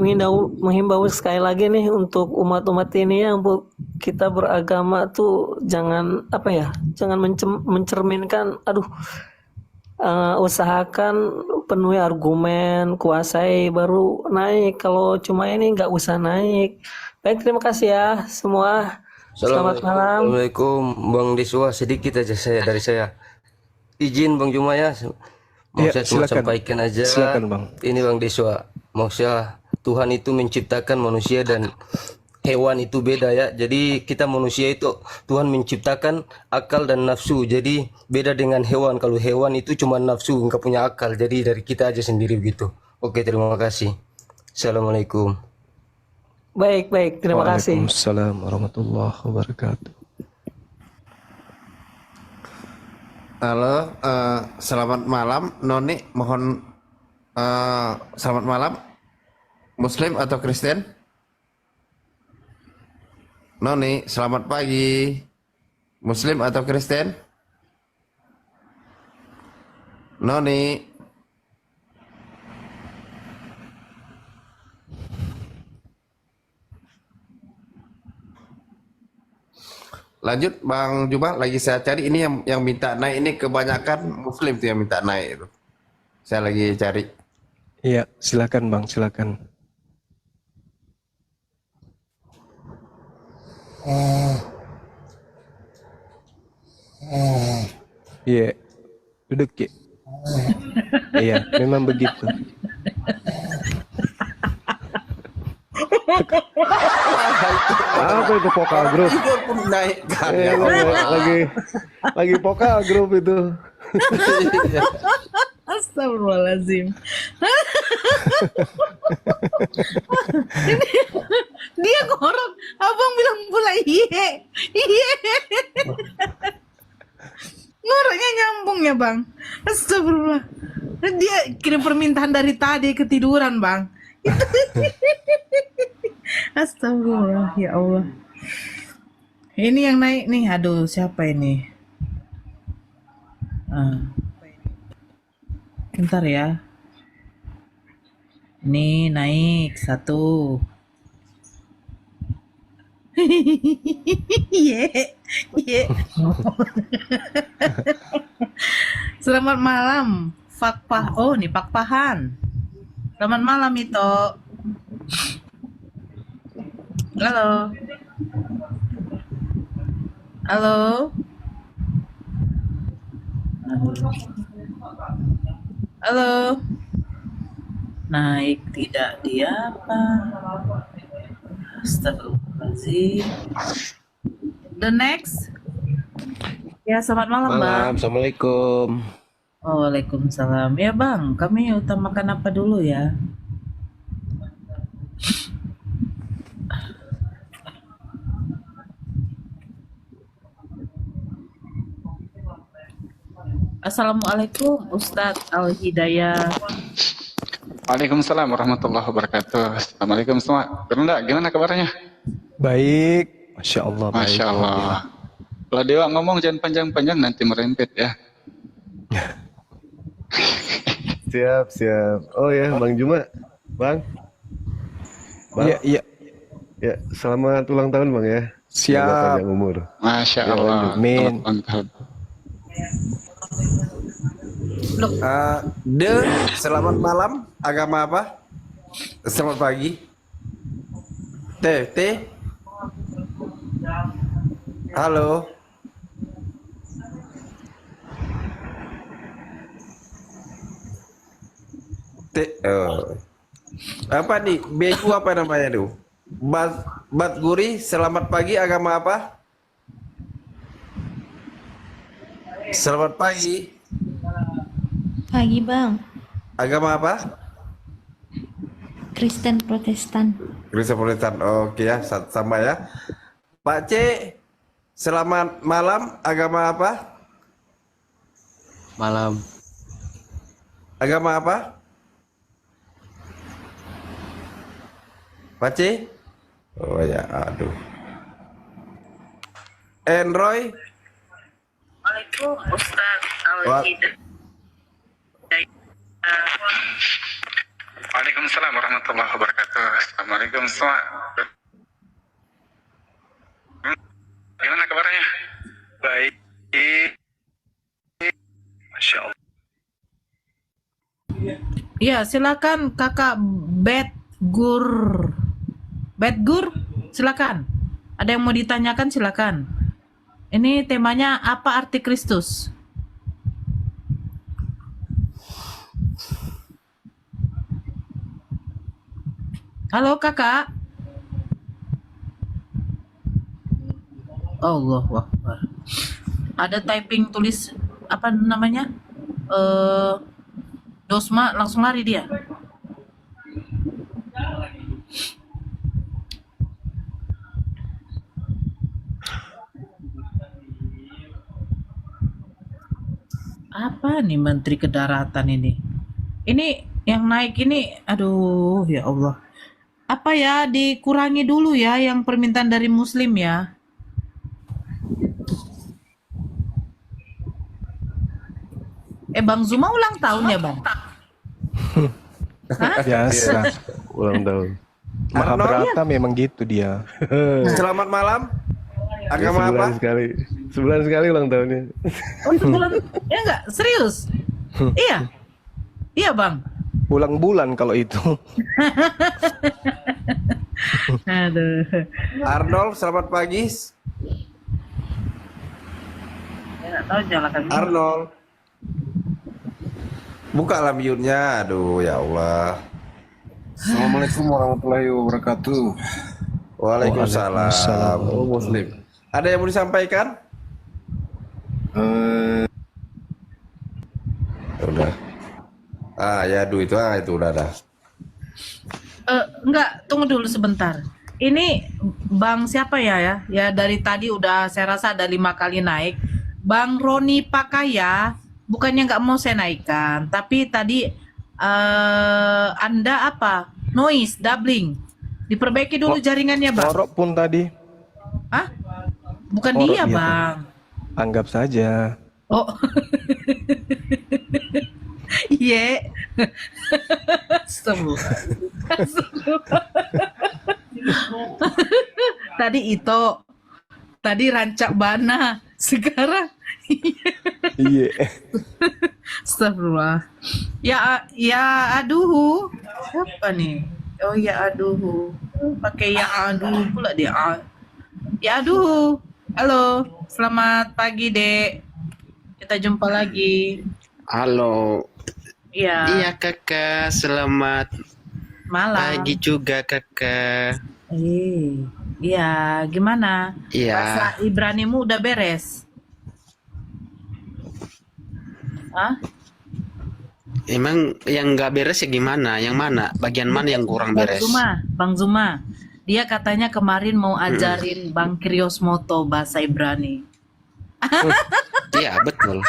menghimbau sekali lagi nih untuk umat-umat ini yang kita beragama tuh jangan jangan mencerminkan, usahakan penuhi argumen, kuasai baru naik. Kalau cuma ini nggak usah naik. Baik, terima kasih ya semua. Selamat malam. Assalamualaikum Bang Deswa, sedikit aja dari saya. Izin Bang Juma ya. Mau Ya, saya cuma silakan. sampaikan aja. Silakan, Bang. Ini Bang Deswa, maksudnya Tuhan itu menciptakan manusia dan hewan itu beda ya. Jadi kita manusia itu Tuhan menciptakan akal dan nafsu. Jadi beda dengan hewan. Kalau hewan itu cuma nafsu, nggak punya akal. Jadi dari kita aja sendiri begitu. Oke, terima kasih. Assalamualaikum. Baik, terima kasih. Waalaikumsalam warahmatullahi wabarakatuh. Halo, selamat malam Noni, mohon selamat malam. Muslim atau Kristen? Noni, selamat pagi. Muslim atau Kristen? Noni. Lanjut Bang Juma, lagi saya cari ini yang minta naik ini kebanyakan Muslim tuh yang minta naik itu. Saya lagi cari. Iya, silakan Bang, silakan. Iya, duduk Ki. Iya, memang begitu. Apa itu vokal grup? Igor pun naikkan. Eh, lagi vokal grup itu. Astagfirullahaladzim. Dia ngorok, abang bilang pula iye. Iye. Ngoroknya nyambung ya bang. Astagfirullah. Dia kirim permintaan dari tadi ketiduran bang. Astagfirullah ya Allah. Ini yang naik nih. Aduh siapa ini? Bentar ya. Ini naik 1. Ye, ye. Selamat malam, Fakpah. Oh, nih Pakpahan. Selamat malam Ito. Halo. Halo. Halo. Naik tidak dia apa? Astagfirullahaladzim. The next. Ya, selamat malam, Bang. Assalamualaikum. Waalaikumsalam. Ya, Bang, kami utamakan apa dulu ya? Assalamualaikum, Ustadz Al-Hidayah. Waalaikumsalam warahmatullahi wabarakatuh. Assalamualaikum semua. Berenda, gimana kabarnya? Baik, Masya Allah. Baik. Masya Allah. Kalau Dewa ngomong jangan panjang-panjang nanti merempet ya. Siap, siap. Oh ya, Bang Juma. Bang. Iya, iya. Ya, selamat ulang tahun Bang ya. Semoga Siap. panjang umur. Masya Ya, Allah. lanjut. Amin. Selamat ulang tahun. Selamat malam. Agama apa? Selamat pagi. T. Halo. Apa nih? Beku apa namanya tuh? Batguri, selamat pagi. Agama apa? Selamat pagi. Pagi bang, Agama apa? Kristen Protestan. Kristen Protestan. Oke ya, sama ya. Pak C, selamat malam. Agama apa? Malam. Agama apa? Pak C? Oh ya, aduh. Enroy? Waalaikumsalam, Ustadz Al-Hidayah. Waalaikumsalam warahmatullahi wabarakatuh. Assalamualaikum semua. Gimana kabarnya? Baik. Masya Allah. Ya, silakan Kakak Betgur. Betgur, silakan. Ada yang mau ditanyakan silakan. Ini temanya apa arti Kristus? Halo Kakak. Allah Akbar. Ada typing tulis apa namanya? Dosma langsung lari dia. Apa nih Menteri Kedaratan ini? Ini yang naik ini, aduh ya Allah. Apa ya, dikurangi dulu ya yang permintaan dari Muslim ya. Bang Zuma ulang tahun ya Bang? Hah? Biasa. Ulang tahun. Mahabharata memang gitu dia. Selamat malam. Agama apa? Sebulan sekali ulang tahunnya. Oh, sebulan? Ya enggak? Serius? Iya? Iya Bang? Ulang bulan kalau itu. Aduh. Arnold, selamat pagi. Ya, tahu nyalakan. Arnold. Buka lah mute-nya. Aduh, ya Allah. Assalamualaikum warahmatullahi wabarakatuh. Waalaikumsalam. Oh, Muslim. Ada yang mau disampaikan? Udah. Ya itu udah dah. Enggak, tunggu dulu sebentar. Ini Bang siapa ya? Ya dari tadi udah saya rasa ada 5 kali naik. Bang Roni Pakaya, bukannya nggak mau saya naikkan, tapi tadi Anda apa? Noise, doubling. Diperbaiki dulu jaringannya, Bang. Orok pun tadi. Hah? Bukan Orok dia, dia Bang. Anggap saja. Oh. Iya. Tadi itu, tadi Rancak Bana, sekarang Iya. Astagfirullah. Ya aduh. Siapa nih? Oh ya aduh. Pakai ya aduh pula dia. Ya aduh. Halo, selamat pagi, Dek. Kita jumpa lagi. Halo. Iya. Iya kakak, selamat Malam. pagi juga kakak. Iya, gimana? Iya. Bahasa Ibranimu udah beres? Hah? Emang yang nggak beres ya gimana? Yang mana? Bagian mana yang kurang beres? Bang Zuma. Dia katanya kemarin mau ajarin Bang Kriosmoto bahasa Ibrani. Iya betul.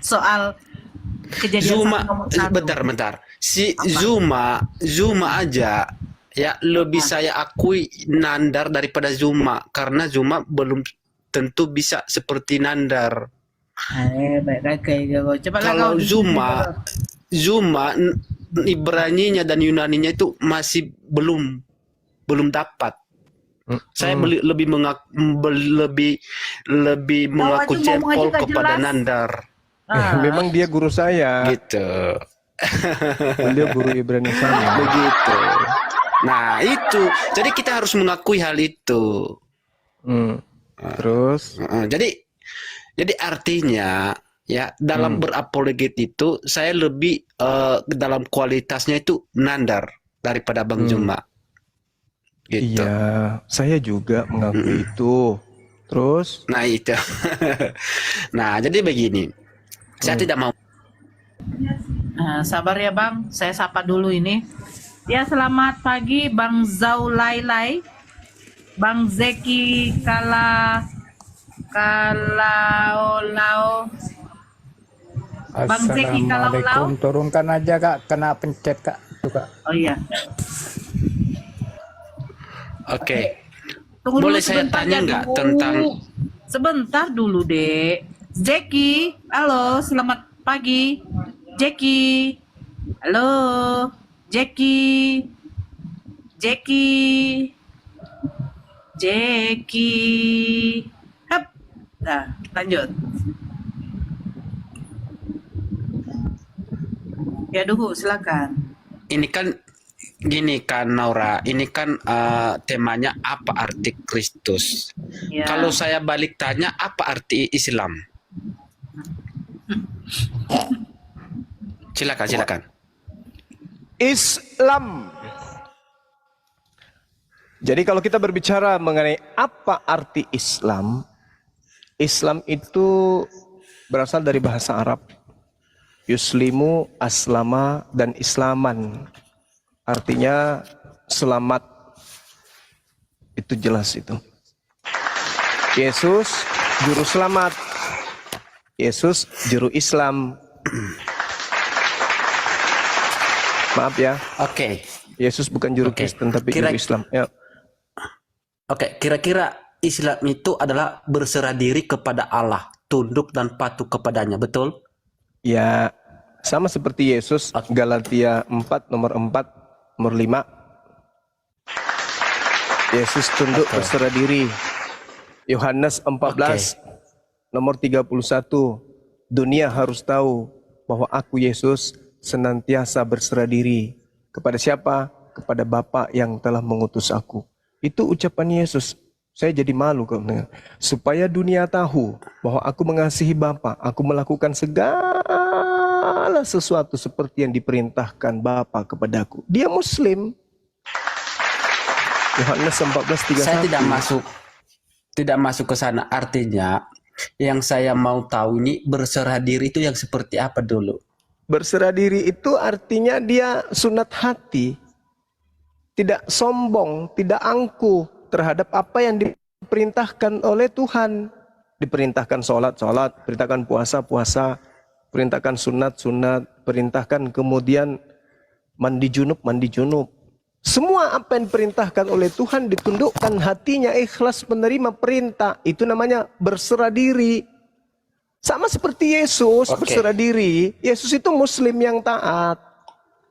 Soal kejadian bentar. Si Zuma aja ya lebih saya akui Nandar daripada Zuma karena Zuma belum tentu bisa seperti Nandar. Kalau Zuma Ibraninya dan Yunaninya itu masih belum dapat. Saya lebih mengaku jempol kepada Nandar. Memang dia guru saya. Gitu. Beliau guru Ibrani saya. Begitu. Nah itu, jadi kita harus mengakui hal itu. Terus? Jadi artinya ya dalam berapologet itu saya lebih dalam kualitasnya itu Nandar daripada Bang Zuma. Gitu. Iya, saya juga mengakui itu. Terus? Nah itu. Nah jadi begini, saya tidak mau. Sabar ya Bang, saya sapa dulu ini. Ya selamat pagi Bang Zaulailai, Bang Zeki Kalaolao. Bang Zeki Kalaolao. Turunkan aja Kak, kena pencet Kak. Tuh, Kak. Oh iya. Oke. Tunggu Boleh dulu saya sebentar tanya ya, nggak dulu. tentang Sebentar dulu, Dek. Zeki, halo, selamat pagi. Jeki. Halo. Jeki. Hap. Nah, lanjut. Ya, Duhu, silakan. ini kan gini kan Naura, ini kan temanya apa arti Kristus. Ya. Kalau saya balik tanya apa arti Islam? Silakan. Islam. Jadi kalau kita berbicara mengenai apa arti Islam, Islam itu berasal dari bahasa Arab. Yuslimu, aslama, dan islaman. Artinya selamat. Itu jelas itu. Yesus juru selamat. Yesus juru Islam. Maaf ya. Oke. Yesus bukan juru Kristen tapi juru Islam. Ya. Oke, kira-kira Islam itu adalah berserah diri kepada Allah, tunduk dan patuh kepadanya, betul? Ya, sama seperti Yesus, Galatia 4 nomor 4 nomor 5. Yesus tunduk berserah diri. Yohanes 14 nomor 31. Dunia harus tahu bahwa aku Yesus senantiasa berserah diri. Kepada siapa? Kepada Bapa yang telah mengutus aku. Itu ucapan Yesus. Saya jadi malu kalau mendengar. Supaya dunia tahu bahwa aku mengasihi Bapa, aku melakukan segala segala sesuatu seperti yang diperintahkan Bapa kepadaku. Dia Muslim. Yohanes 14:31. Saya tidak masuk ke sana. Artinya yang saya mau tahu ini berserah diri itu yang seperti apa dulu? Berserah diri itu artinya dia sunat hati. Tidak sombong, tidak angkuh terhadap apa yang diperintahkan oleh Tuhan. Diperintahkan sholat, perintahkan puasa, perintahkan sunat, perintahkan kemudian mandi junub. Semua apa yang diperintahkan oleh Tuhan ditundukkan hatinya, ikhlas menerima perintah. Itu namanya berserah diri. Sama seperti Yesus berserah diri. Yesus itu Muslim yang taat.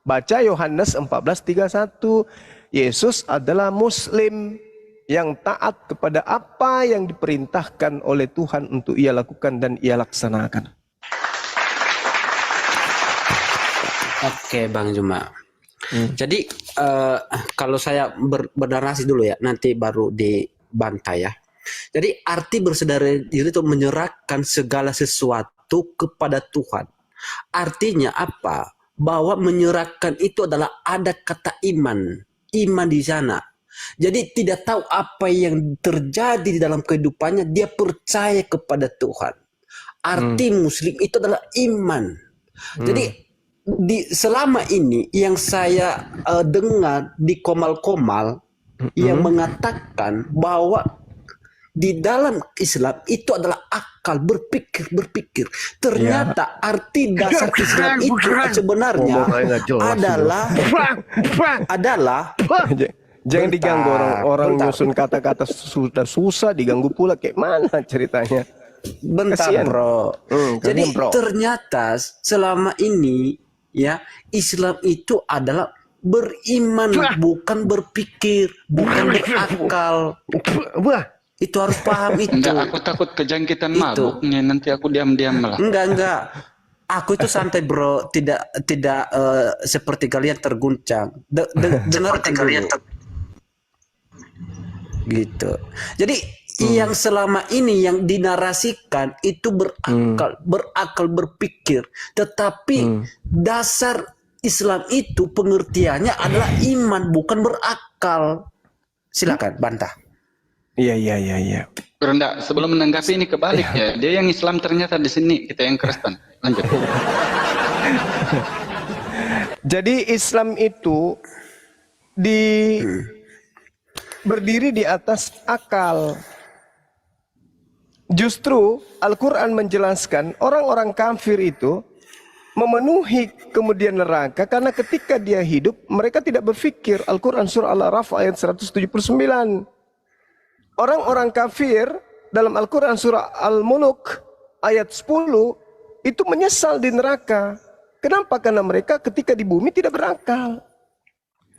Baca Yohanes 14:31. Yesus adalah Muslim yang taat kepada apa yang diperintahkan oleh Tuhan untuk ia lakukan dan ia laksanakan. Oke, Bang Juma. Jadi kalau saya bernarasi dulu ya, nanti baru dibantai ya. Jadi arti berserah diri itu menyerahkan segala sesuatu kepada Tuhan. Artinya apa? Bahwa menyerahkan itu adalah ada kata iman di sana. Jadi tidak tahu apa yang terjadi di dalam kehidupannya, dia percaya kepada Tuhan. Arti Muslim itu adalah iman. Jadi selama ini yang saya dengar di komal-komal yang mengatakan bahwa di dalam Islam itu adalah akal, berpikir. Ternyata arti dasar Islam itu sebenarnya adalah Jangan diganggu orang nyusun kata-kata sudah susah, diganggu pula kayak mana ceritanya. Bentar, Kasian. bro. Jadi bro. ternyata selama ini ya Islam itu adalah beriman, bukan berpikir, bukan berakal. Itu harus paham itu. Enggak, aku takut kejangkitan mabuknya, nanti aku diam-diam malah. Enggak. Aku itu santai, bro. Tidak seperti kalian terguncang. Dengarkan dulu. Gitu. Jadi yang selama ini yang dinarasikan itu berakal berpikir, tetapi dasar Islam itu pengertiannya adalah iman, bukan berakal. Silakan bantah. Iya. Rendah, sebelum menanggapi ini kebalik ya. Dia yang Islam ternyata di sini, kita yang Kristen. Lanjut. Jadi Islam itu berdiri di atas akal. Justru Al-Quran menjelaskan orang-orang kafir itu memenuhi kemudian neraka karena ketika dia hidup mereka tidak berpikir. Al-Quran surah Al-Araf ayat 179. Orang-orang kafir dalam Al-Quran surah Al-Muluk ayat 10 itu menyesal di neraka. Kenapa? Karena mereka ketika di bumi tidak berakal.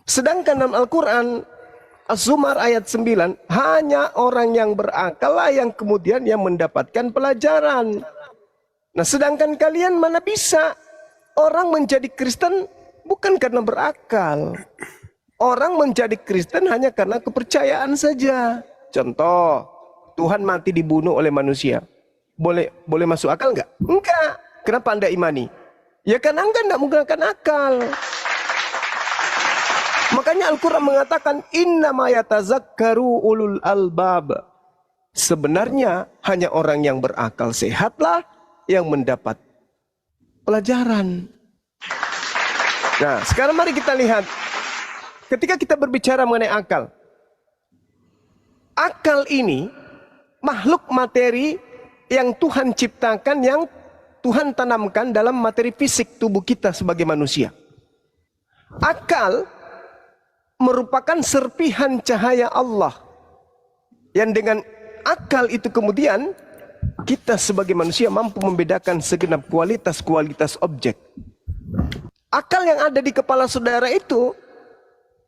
Sedangkan dalam Al-Quran Az-Zumar ayat 9, hanya orang yang berakal lah yang kemudian yang mendapatkan pelajaran. Nah, sedangkan kalian mana bisa? Orang menjadi Kristen bukan karena berakal. Orang menjadi Kristen hanya karena kepercayaan saja. Contoh, Tuhan mati dibunuh oleh manusia. Boleh masuk akal enggak? Enggak. Kenapa Anda imani? Ya karena Anda enggak menggunakan akal. Makanya Al-Quran mengatakan innama yatazakkaru ulul albab. Sebenarnya hanya orang yang berakal sehatlah yang mendapat pelajaran. Nah, sekarang mari kita lihat. Ketika kita berbicara mengenai akal. Akal ini makhluk materi yang Tuhan ciptakan, yang Tuhan tanamkan dalam materi fisik tubuh kita sebagai manusia. Akal merupakan serpihan cahaya Allah yang dengan akal itu kemudian kita sebagai manusia mampu membedakan segenap kualitas objek. Akal yang ada di kepala saudara itu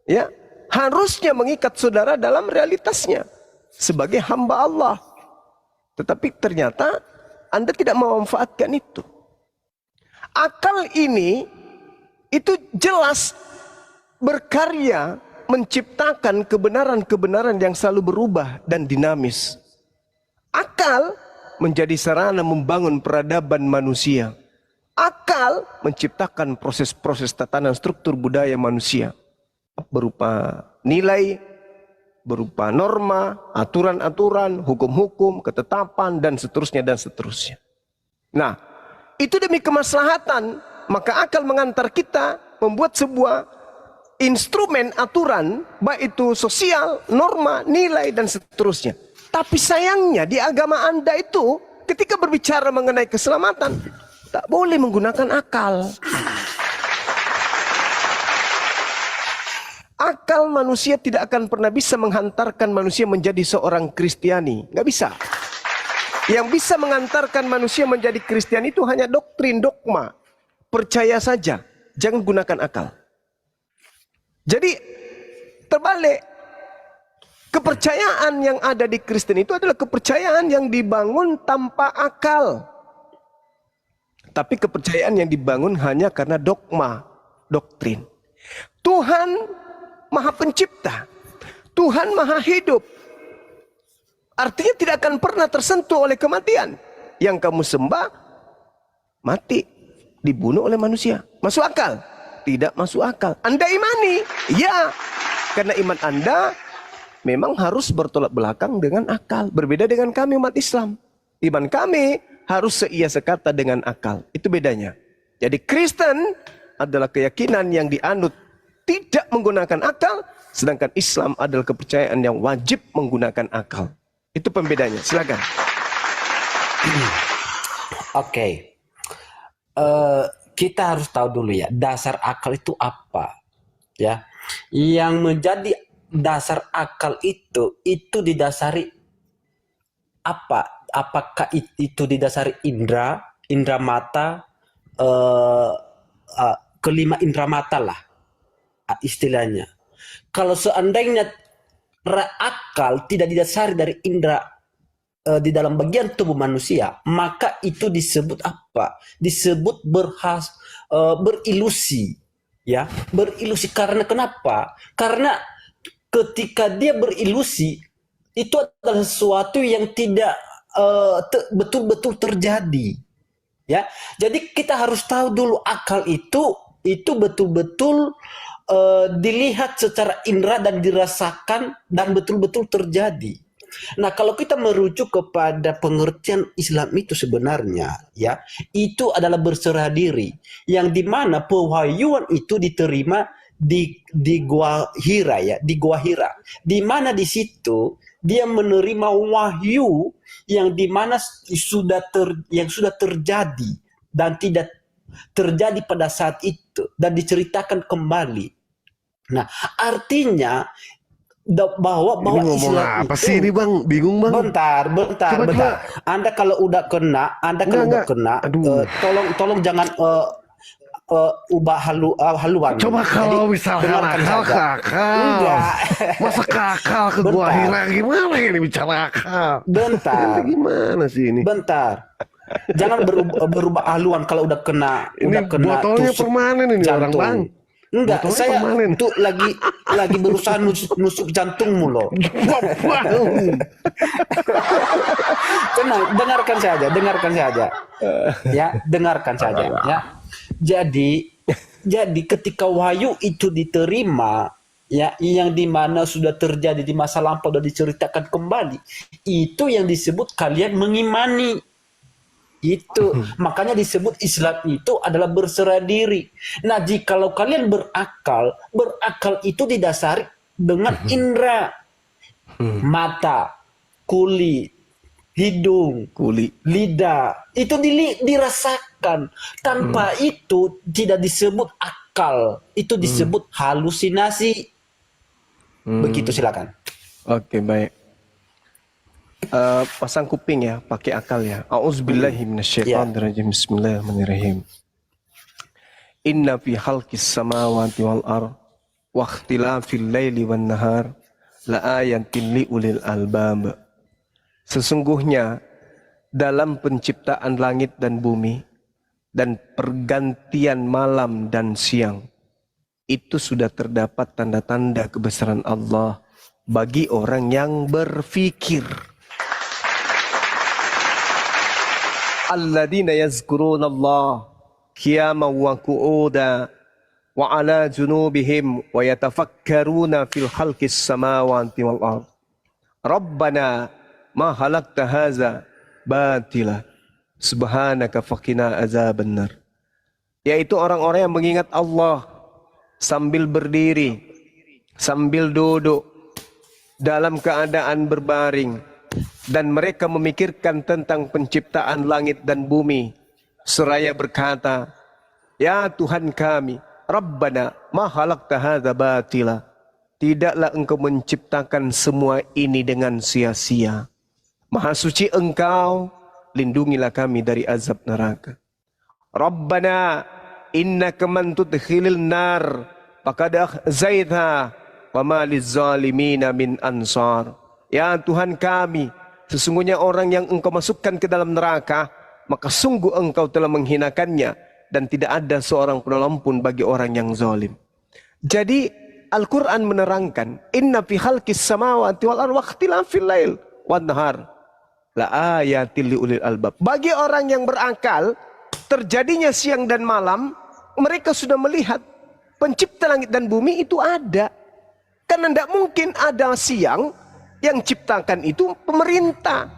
ya harusnya mengikat saudara dalam realitasnya sebagai hamba Allah. Tetapi ternyata Anda tidak memanfaatkan itu. Akal ini itu jelas berkarya menciptakan kebenaran-kebenaran yang selalu berubah dan dinamis. Akal menjadi sarana membangun peradaban manusia. Akal sosial menciptakan proses-proses tatanan struktur budaya manusia berupa nilai, berupa norma, aturan-aturan, hukum-hukum, ketetapan, dan seterusnya, dan seterusnya. Nah, itu demi kemaslahatan, maka akal mengantar kita membuat sebuah instrumen aturan, baik itu sosial, norma, nilai, dan seterusnya. Tapi sayangnya di agama Anda itu, ketika berbicara mengenai keselamatan, tak boleh menggunakan akal. Akal manusia tidak akan pernah bisa menghantarkan manusia menjadi seorang Kristiani. Nggak bisa. Yang bisa mengantarkan manusia menjadi Kristiani itu hanya doktrin, dogma. Percaya saja, jangan gunakan akal. Jadi, terbalik. Kepercayaan yang ada di Kristen itu adalah kepercayaan yang dibangun tanpa akal. Tapi kepercayaan yang dibangun hanya karena dogma, doktrin. Tuhan Maha Pencipta, Tuhan Maha Hidup. Artinya tidak akan pernah tersentuh oleh kematian. Yang kamu sembah, mati, dibunuh oleh manusia. Masuk akal? Tidak masuk akal. Anda imani? Ya, karena iman Anda memang harus bertolak belakang dengan akal. Berbeda dengan kami umat Islam. Iman kami harus seia sekata dengan akal. Itu bedanya. Jadi Kristen adalah keyakinan yang dianut tidak menggunakan akal, sedangkan Islam adalah kepercayaan yang wajib menggunakan akal. Itu pembedanya. Silakan. Oke. Kita harus tahu dulu ya, dasar akal itu apa? Ya. Yang menjadi dasar akal itu didasari apa? Apakah itu didasari indra mata, kelima indra mata lah istilahnya. Kalau seandainya akal tidak didasari dari indra di dalam bagian tubuh manusia, maka itu disebut apa? Disebut berilusi, ya, berilusi. Karena kenapa? Karena ketika dia berilusi, itu adalah sesuatu yang tidak betul-betul terjadi, ya. Jadi kita harus tahu dulu akal itu betul-betul dilihat secara indera dan dirasakan dan betul-betul terjadi. Nah, kalau kita merujuk kepada pengertian Islam itu sebenarnya, ya, itu adalah berserah diri, yang dimana pewahyuan itu diterima di Gua Hira, ya, di Gua Hira, di mana di situ dia menerima wahyu yang dimana sudah terjadi dan tidak terjadi pada saat itu dan diceritakan kembali. Nah, artinya bahwa Islam apa itu, sih ini Bang? Bingung Bang. Bentar. Anda kalau udah kena, tolong jangan ubah haluan. Coba kalau misalnya kakak, masa kakak ke Gua Hira, gimana ini bicara akal? Bentar. Gimana sih ini? Bentar. Jangan berubah haluan kalau udah kena. Ini botolnya permanen ini orang Bang. Enggak, botolnya saya permanen. tuh lagi berusaha nusuk jantungmu loh. Tenang, dengarkan saja. Ya, dengarkan saja. Ya. Jadi ketika wahyu itu diterima, ya, yang dimana sudah terjadi di masa lampau dan diceritakan kembali, itu yang disebut kalian mengimani. Itu makanya disebut Islam itu adalah berserah diri. Nah, jikalau kalian berakal itu didasari dengan indera, mata, kulit, hidung, lidah, itu dirasakan. Tanpa itu tidak disebut akal, itu disebut halusinasi. Begitu, silakan. Oke, baik. Pasang kuping ya, pakai akal ya. A'udzubillahi minasyaitonirrajim. Bismillahirrahmanirrahim. Inna fi khalqis samawati wal ardh wa ikhtilafil laili wan nahar la ayatin li ulil albab. Sesungguhnya dalam penciptaan langit dan bumi dan pergantian malam dan siang itu sudah terdapat tanda-tanda kebesaran Allah bagi orang yang berfikir. Alladzina yazkurunallah قياما وقعودا وعلى جنوبهم ويتفكرون في الخلق السماوات والأرض ربنا ما خلقت هذا باطلا سبحانك فقنا عذاب النار. Yaitu orang-orang yang mengingat Allah sambil berdiri, sambil duduk, dalam keadaan berbaring, dan mereka memikirkan tentang penciptaan langit dan bumi, seraya berkata, ya Tuhan kami, Rabbana ma khalaqta hadza batila, tidaklah engkau menciptakan semua ini dengan sia-sia. Maha suci engkau, lindungilah kami dari azab neraka. Rabbana innaka man tudkhilil nar faqad akhzaitha wa ma lizzalimina min ansar. Ya Tuhan kami, sesungguhnya orang yang engkau masukkan ke dalam neraka, maka sungguh engkau telah menghinakannya, dan tidak ada seorang penolong pun bagi orang yang zalim. Jadi Al-Quran menerangkan, inna fi khalqis samawati wal ardi wa ikhtilafil lail wan nahar la ayatil liulil albab. Bagi orang yang berakal, terjadinya siang dan malam, mereka sudah melihat pencipta langit dan bumi itu ada. Karena tidak mungkin ada siang yang ciptakan itu pemerintah,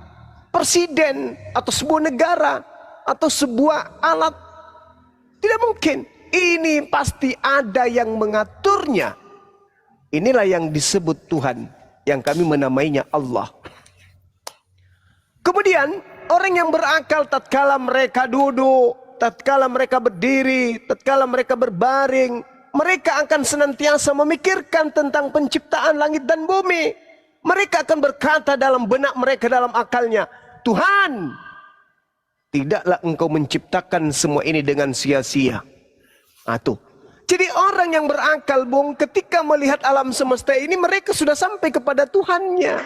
presiden, atau sebuah negara, atau sebuah alat. Tidak mungkin. Ini pasti ada yang mengaturnya. Inilah yang disebut Tuhan, yang kami menamainya Allah. Kemudian orang yang berakal tatkala mereka duduk, tatkala mereka berdiri, tatkala mereka berbaring, mereka akan senantiasa memikirkan tentang penciptaan langit dan bumi. Mereka akan berkata dalam benak mereka, dalam akalnya, Tuhan, tidaklah engkau menciptakan semua ini dengan sia-sia. Jadi orang yang berakal, Bung, ketika melihat alam semesta ini, mereka sudah sampai kepada Tuhannya.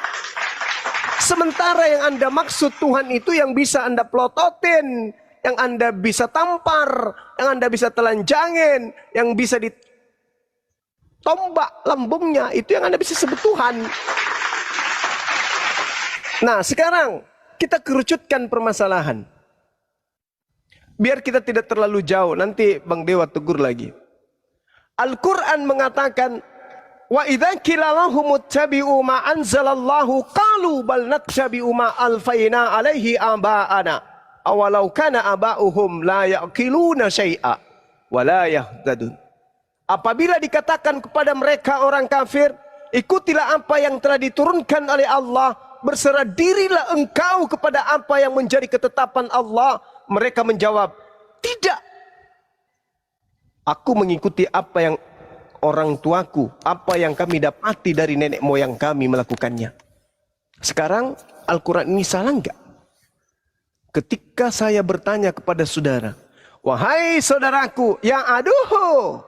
Sementara yang Anda maksud Tuhan itu yang bisa Anda pelototin, yang Anda bisa tampar, yang Anda bisa telanjangin, yang bisa ditombak lambungnya, itu yang Anda bisa sebut Tuhan. Nah, sekarang kita kerucutkan permasalahan. Biar kita tidak terlalu jauh, nanti Bang Dewa tegur lagi. Al-Quran mengatakan, wa idza qila lahum ittabi'u ma anzalallahu qalu bal nattabi'u ma alfaina alaihi aba'ana awalau kana aba'uhum la ya'qiluna syai'a wa la yahtadun. Apabila dikatakan kepada mereka orang kafir, ikutilah apa yang telah diturunkan oleh Allah, berserah dirilah engkau kepada apa yang menjadi ketetapan Allah. Mereka menjawab, tidak. Aku mengikuti apa yang orang tuaku, apa yang kami dapati dari nenek moyang kami melakukannya. Sekarang Al-Quran ini salah enggak? Ketika saya bertanya kepada saudara, wahai saudaraku, ya aduh,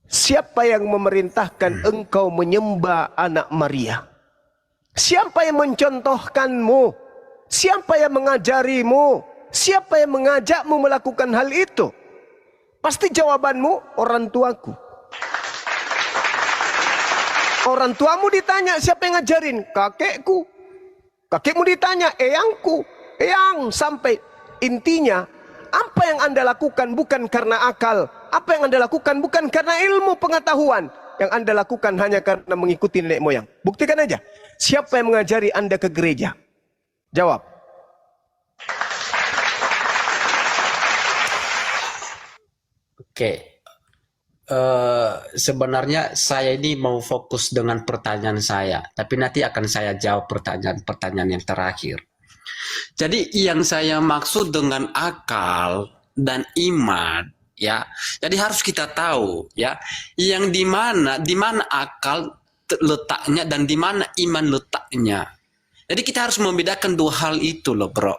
siapa yang memerintahkan engkau menyembah anak Maria? Siapa yang mencontohkanmu? Siapa yang mengajarimu? Siapa yang mengajakmu melakukan hal itu? Pasti jawabanmu, orang tuaku. Orang tuamu ditanya, siapa yang ngajarin? Kakekku. Kakekmu ditanya, eyangku. Eyang, sampai intinya, apa yang Anda lakukan bukan karena akal. Apa yang Anda lakukan bukan karena ilmu pengetahuan. Yang Anda lakukan hanya karena mengikuti nenek moyang. Buktikan aja. Siapa yang mengajari Anda ke gereja? Jawab. Oke. Sebenarnya saya ini mau fokus dengan pertanyaan saya, tapi nanti akan saya jawab pertanyaan yang terakhir. Jadi yang saya maksud dengan akal dan iman, ya. Jadi harus kita tahu, ya, yang di mana akal letaknya dan di mana iman letaknya. Jadi kita harus membedakan dua hal itu loh, bro.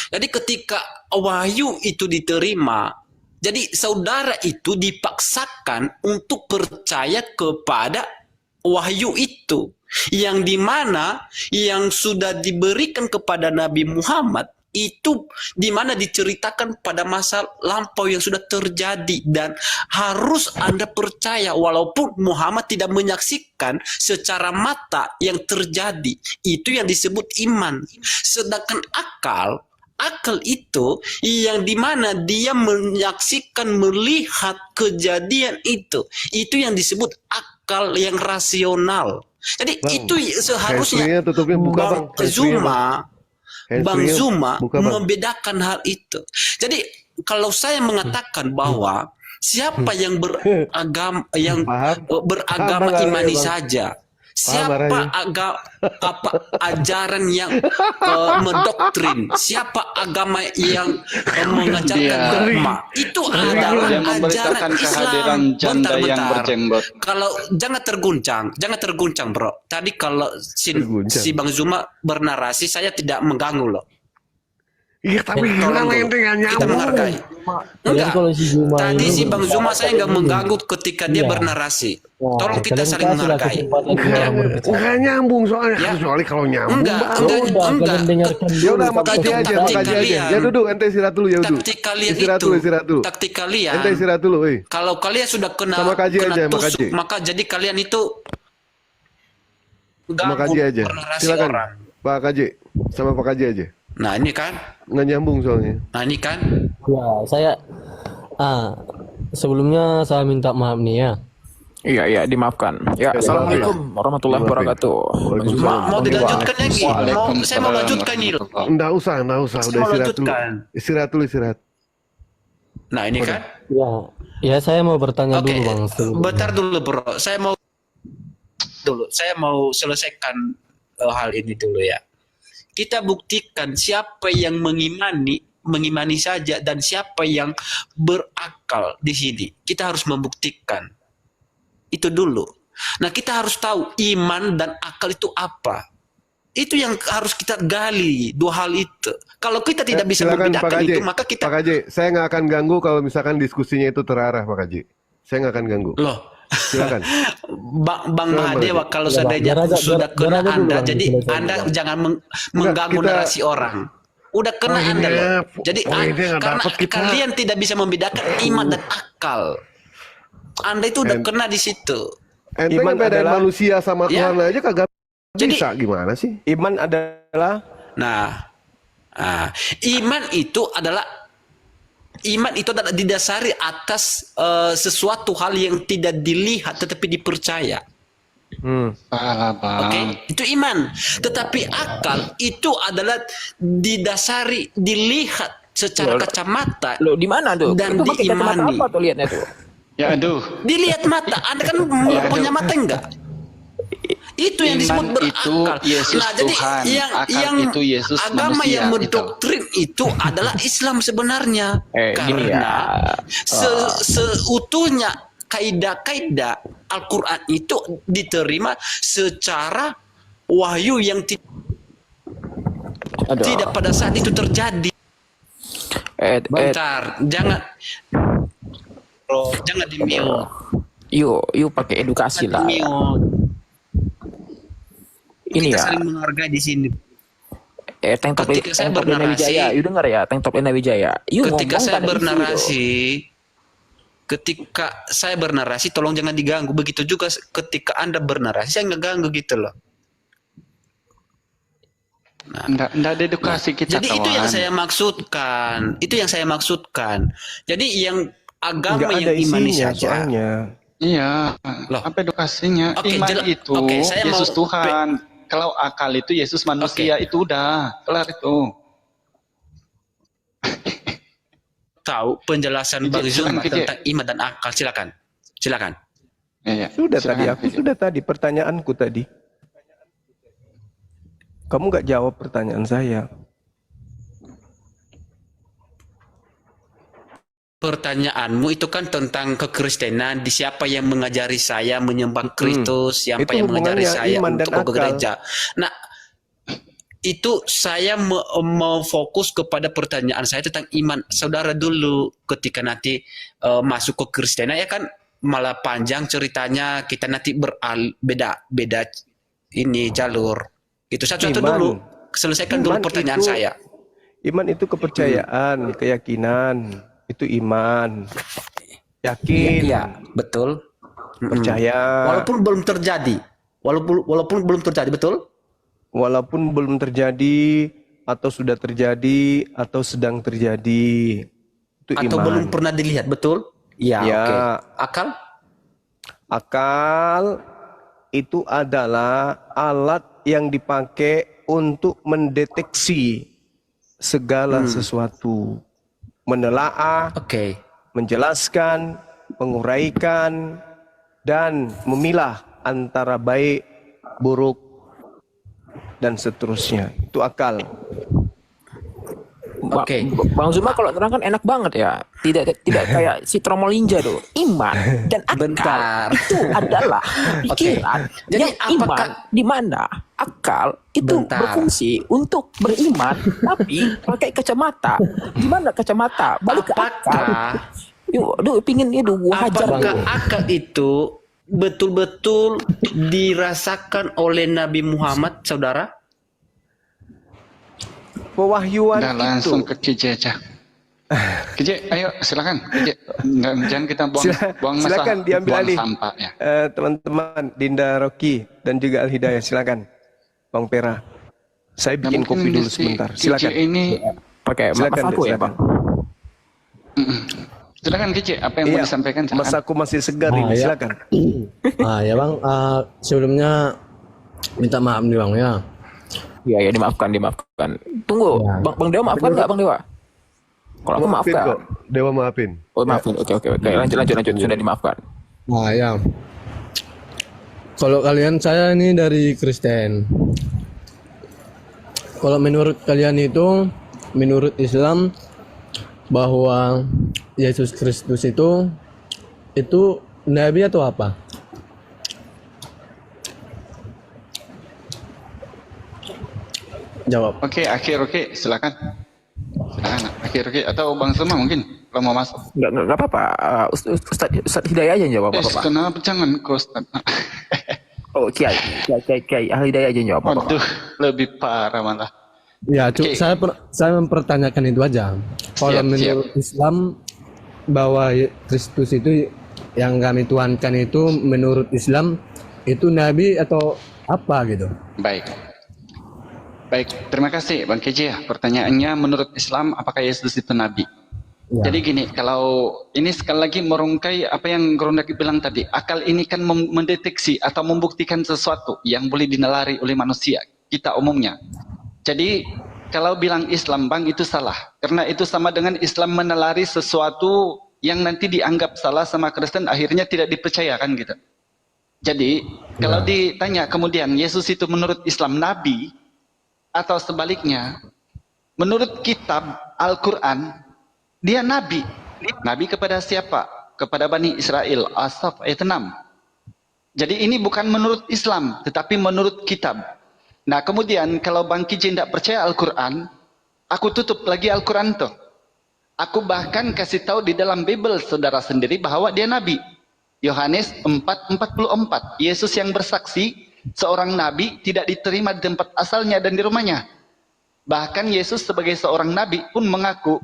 Jadi ketika wahyu itu diterima, jadi saudara itu dipaksakan untuk percaya kepada wahyu itu. Yang dimana yang sudah diberikan kepada Nabi Muhammad itu dimana diceritakan pada masa lampau yang sudah terjadi. Dan harus Anda percaya walaupun Muhammad tidak menyaksikan secara mata yang terjadi. Itu yang disebut iman. Sedangkan akal Akal itu yang dimana dia menyaksikan, melihat kejadian itu yang disebut akal yang rasional. Jadi Bang, itu seharusnya handsfree-nya tutupin, buka, Bang. Bang Handsfree-nya Zuma buka, Bang. membedakan hal itu. Jadi kalau saya mengatakan bahwa siapa yang beragama Paham, imani Bang. saja, Paham, siapa ajaran yang mendoktrin, siapa agama yang mengajarkan dogma, itu adalah Dia ajaran memberitakan kehadiran Islam. janda yang Bentar. berjenggot. Kalau jangan terguncang bro. Tadi kalau si Bang Zuma bernarasi, saya tidak mengganggu loh. Iya, tapi Tolong gimana dulu. ente nggak Kita nyambung? menghargai. Enggak. Tadi si Bang Zuma saya nggak mengganggu ketika dia bernarasi. Tolong kita saling menghargai. Nggak nyambung soalnya. Ya. Kecuali kalau nyambung. Enggak. Ya udah, makaji aja. Ya duduk, ente istirahat dulu ya duduk. Taktik kalian Istirahat itu, dulu. taktik kalian. Ente istirahat dulu, Kalau kalian sudah kena Sama Kaji aja, sama tusuk, Kaji. maka jadi kalian itu Sama Kaji aja. bernarasi Silakan. orang. Pak Kaji, sama Pak Kaji aja. Nah ini kan, Nggak nyambung soalnya. nah ini kan. Ya, saya sebelumnya saya minta maaf nih ya. Iya, dimaafkan. Ya, Assalamualaikum warahmatullahi wabarakatuh. Mau dilanjutkan lagi? Saya mau lanjutkan nih loh. Nggak usah. Udah Mau istirahat dulu. lanjutkan. Istirahat. Nah ini kan. Ya saya mau bertanya Oke, dulu Bang. bentar dulu bro. Saya mau selesaikan hal ini dulu ya. Kita buktikan siapa yang mengimani saja dan siapa yang berakal di sini. Kita harus membuktikan itu dulu. Nah kita harus tahu iman dan akal itu apa. Itu yang harus kita gali, dua hal itu. Kalau kita tidak bisa Silakan, membedakan Pak Kaji. itu, maka kita Pak Kaji, saya nggak akan ganggu kalau misalkan diskusinya itu terarah, Pak Kaji. Saya nggak akan ganggu. loh. Silakan. Bang Mahadewa, kalau seandainya sudah kena Anda, jadi Anda jangan mengganggu kita- narasi orang. Udah kena Anda loh. Jadi poinnya nggak karena dapet kita. kalian tidak bisa membedakan iman dan akal. Anda itu udah kena di situ. Ente Iman ngebedain adalah- manusia sama Ya. Tuhan aja kagak Jadi- bisa. Gimana sih? Iman adalah Iman itu adalah didasari atas sesuatu hal yang tidak dilihat tetapi dipercaya. Salah bang. Oke, itu iman. Tetapi akal itu adalah didasari, dilihat secara kacamata Lo di mana tuh? dan Itu pakai kacamata diimani. apa tuh lihatnya tuh? Ya aduh. Dilihat mata. Anda kan punya mata enggak? Itu yang disebut Iman itu berakal. Yesus Nah, jadi Tuhan. Akal yang itu Yesus agama manusia, yang gitu. mendoktrin itu adalah Islam sebenarnya. Gini ya. Karena seutuhnya kaidah-kaidah Al-Quran itu diterima secara wahyu yang tidak pada saat itu terjadi. Bentar, jangan di-mute. Yuk pakai edukasi lah. Ini Kita ya. saling menghargai di sini. Tank Top Ketika saya Ena bernarasi- Wijaya, you dengar ya, Tank Top Ena Wijaya. You Ketika ngomong saya tak ada isi bernarasi, tolong jangan diganggu. Begitu juga ketika Anda bernarasi, saya nggak ganggu gitu loh. Nggak ada edukasi kita Jadi kawan. itu yang saya maksudkan. Jadi yang agama nggak yang ada imani isinya saja. soalnya. Iya. Loh. Apa edukasinya? Oke, Iman oke, itu saya Yesus mau- Tuhan. Kalau akal itu Yesus manusia, itu udah kelar itu. Tahu penjelasan Bang Zuma Kejek. tentang iman dan akal? Silakan. Iya. Sudah Silakan. tadi pertanyaanku tadi. Kamu nggak jawab pertanyaan saya. Pertanyaanmu itu kan tentang kekristenan. Di siapa yang mengajari saya menyembah Kristus? Siapa Itu yang mengajari hubungannya saya iman dan untuk ke akal. gereja? Nah, itu saya mau fokus kepada pertanyaan saya tentang iman. Saudara dulu ketika nanti masuk ke Kristenan ya kan malah panjang ceritanya. Kita nanti beda ini jalur. Itu satu-satu Iman. dulu. Selesaikan dulu Iman pertanyaan itu- saya. Iman itu kepercayaan, keyakinan. Itu iman. Yakin, Iya, betul. percaya. Walaupun belum terjadi. Walaupun belum terjadi, betul? Walaupun belum terjadi, atau sudah terjadi atau sedang terjadi. Itu Atau iman. belum pernah dilihat, betul? Ya, Ya. oke. Akal? Akal itu adalah alat yang dipakai untuk mendeteksi segala sesuatu, menelaah, menjelaskan, menguraikan, dan memilah antara baik, buruk, dan seterusnya. Itu akal. Oke. Bang Zuma kalau terangkan enak banget ya. Tidak kayak si Tromolinja tuh. Iman dan akal itu adalah pikiran. Jadi yang iman di mana akal itu berfungsi untuk beriman, tapi pakai kacamata. Di mana kacamata? Balik ke akal. Yuk, pingin itu gua hajar. Apakah akal itu betul-betul dirasakan oleh Nabi Muhammad, saudara? Pewahyuan Udah langsung ke KJ aja. KJ, ayo silakan. KJ, jangan kita buang masa, silakan diambil buang alih. sampah ya. Teman-teman Dinda Rocky dan juga Al Hidayah, silakan. Bang Pera. Saya bikin kopi dulu sebentar. Silakan. Ini pakai silakan, aku ya, silakan. Bang. Silakan KJ, apa yang mau disampaikan? Silakan. Masaku masih segar ini, ya. silakan. Ya Bang, sebelumnya minta maaf nih Bang ya. Iya, dimaafkan. Tunggu, Ya. Bang Dewa maafkan nggak Bang Dewa? Kalau aku Maafin maafkan. kok. Dewa maafin. Oh, maafin. Oke. Lanjut. Sudah dimaafkan. Nah ya, kalau kalian, saya ini dari Kristen. Kalau menurut kalian itu, menurut Islam, bahwa Yesus Kristus itu nabi atau apa? Jawab. Oke, silakan. Akhir, atau Bang Sema mungkin kalau mau masuk. Nggak apa-apa. Ustadz Hidayah aja yang jawab apa-apa. Kenapa jangan ke Ustaz? Oh, Kiai Al Hidayah aja yang jawab apa-apa. Aduh, lebih parah malah. Ya, saya mempertanyakan itu aja. Kalau Siap. menurut Islam, bahwa Kristus itu yang kami tuhankan itu, menurut Islam itu nabi atau apa gitu? Baik, terima kasih Bang KJ ya. Pertanyaannya, menurut Islam apakah Yesus itu nabi? Ya. Jadi gini, kalau ini sekali lagi merungkai apa yang Geronda bilang tadi, akal ini kan mendeteksi atau membuktikan sesuatu yang boleh dinalari oleh manusia, kita umumnya. Jadi kalau bilang Islam Bang itu salah, karena itu sama dengan Islam menalari sesuatu yang nanti dianggap salah sama Kristen, akhirnya tidak dipercayakan gitu. Jadi kalau ditanya kemudian Yesus itu menurut Islam nabi, atau sebaliknya, menurut kitab Al-Quran, dia nabi. Nabi kepada siapa? Kepada Bani Israel. As-Saff ayat 6. Jadi ini bukan menurut Islam, tetapi menurut kitab. Nah kemudian kalau Bang Kiji tidak percaya Al-Quran, aku tutup lagi Al-Quran tuh. Aku bahkan kasih tahu di dalam Bible saudara sendiri bahwa dia nabi. Yohanes 4:44. Yesus yang bersaksi, seorang nabi tidak diterima di tempat asalnya dan di rumahnya. Bahkan Yesus sebagai seorang nabi pun mengaku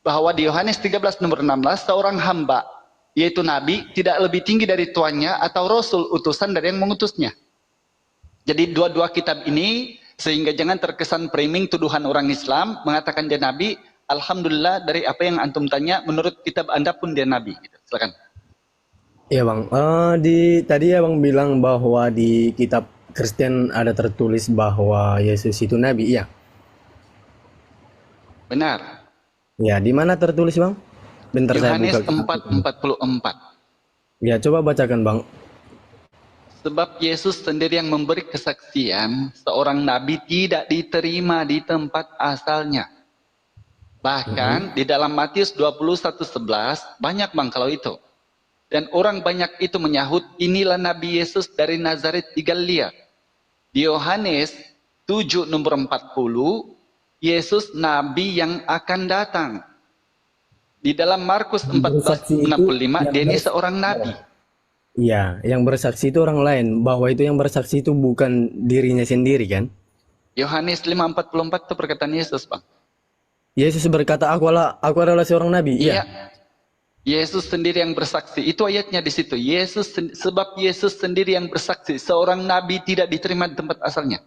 bahwa di Yohanes 13 nomor 16, seorang hamba, yaitu nabi, tidak lebih tinggi dari tuannya atau rasul utusan dari yang mengutusnya. Jadi dua-dua kitab ini, sehingga jangan terkesan framing tuduhan orang Islam mengatakan dia nabi. Alhamdulillah dari apa yang antum tanya, menurut kitab Anda pun dia nabi. Silakan. Iya Bang, tadi Abang bilang bahwa di kitab Kristen ada tertulis bahwa Yesus itu nabi, iya? Benar. Ya, di mana tertulis Bang? Bentar saya Yohanes buka. 4:44. Ya, coba bacakan Bang. Sebab Yesus sendiri yang memberi kesaksian, seorang nabi tidak diterima di tempat asalnya. Bahkan di dalam Matius 21:11, banyak Bang kalau itu. Dan orang banyak itu menyahut, inilah Nabi Yesus dari Nazaret di Galilea. Di Yohanes 7 nomor 40, Yesus Nabi yang akan datang. Di dalam Markus 14:65, dia ini seorang Nabi. Iya, yang bersaksi itu orang lain. Bahwa itu yang bersaksi itu bukan dirinya sendiri kan? Yohanes 5:44 itu perkataan Yesus Bang. Yesus berkata, aku adalah seorang nabi. Iya. Yesus sendiri yang bersaksi. Itu ayatnya di situ. Sebab Yesus sendiri yang bersaksi. Seorang nabi tidak diterima di tempat asalnya.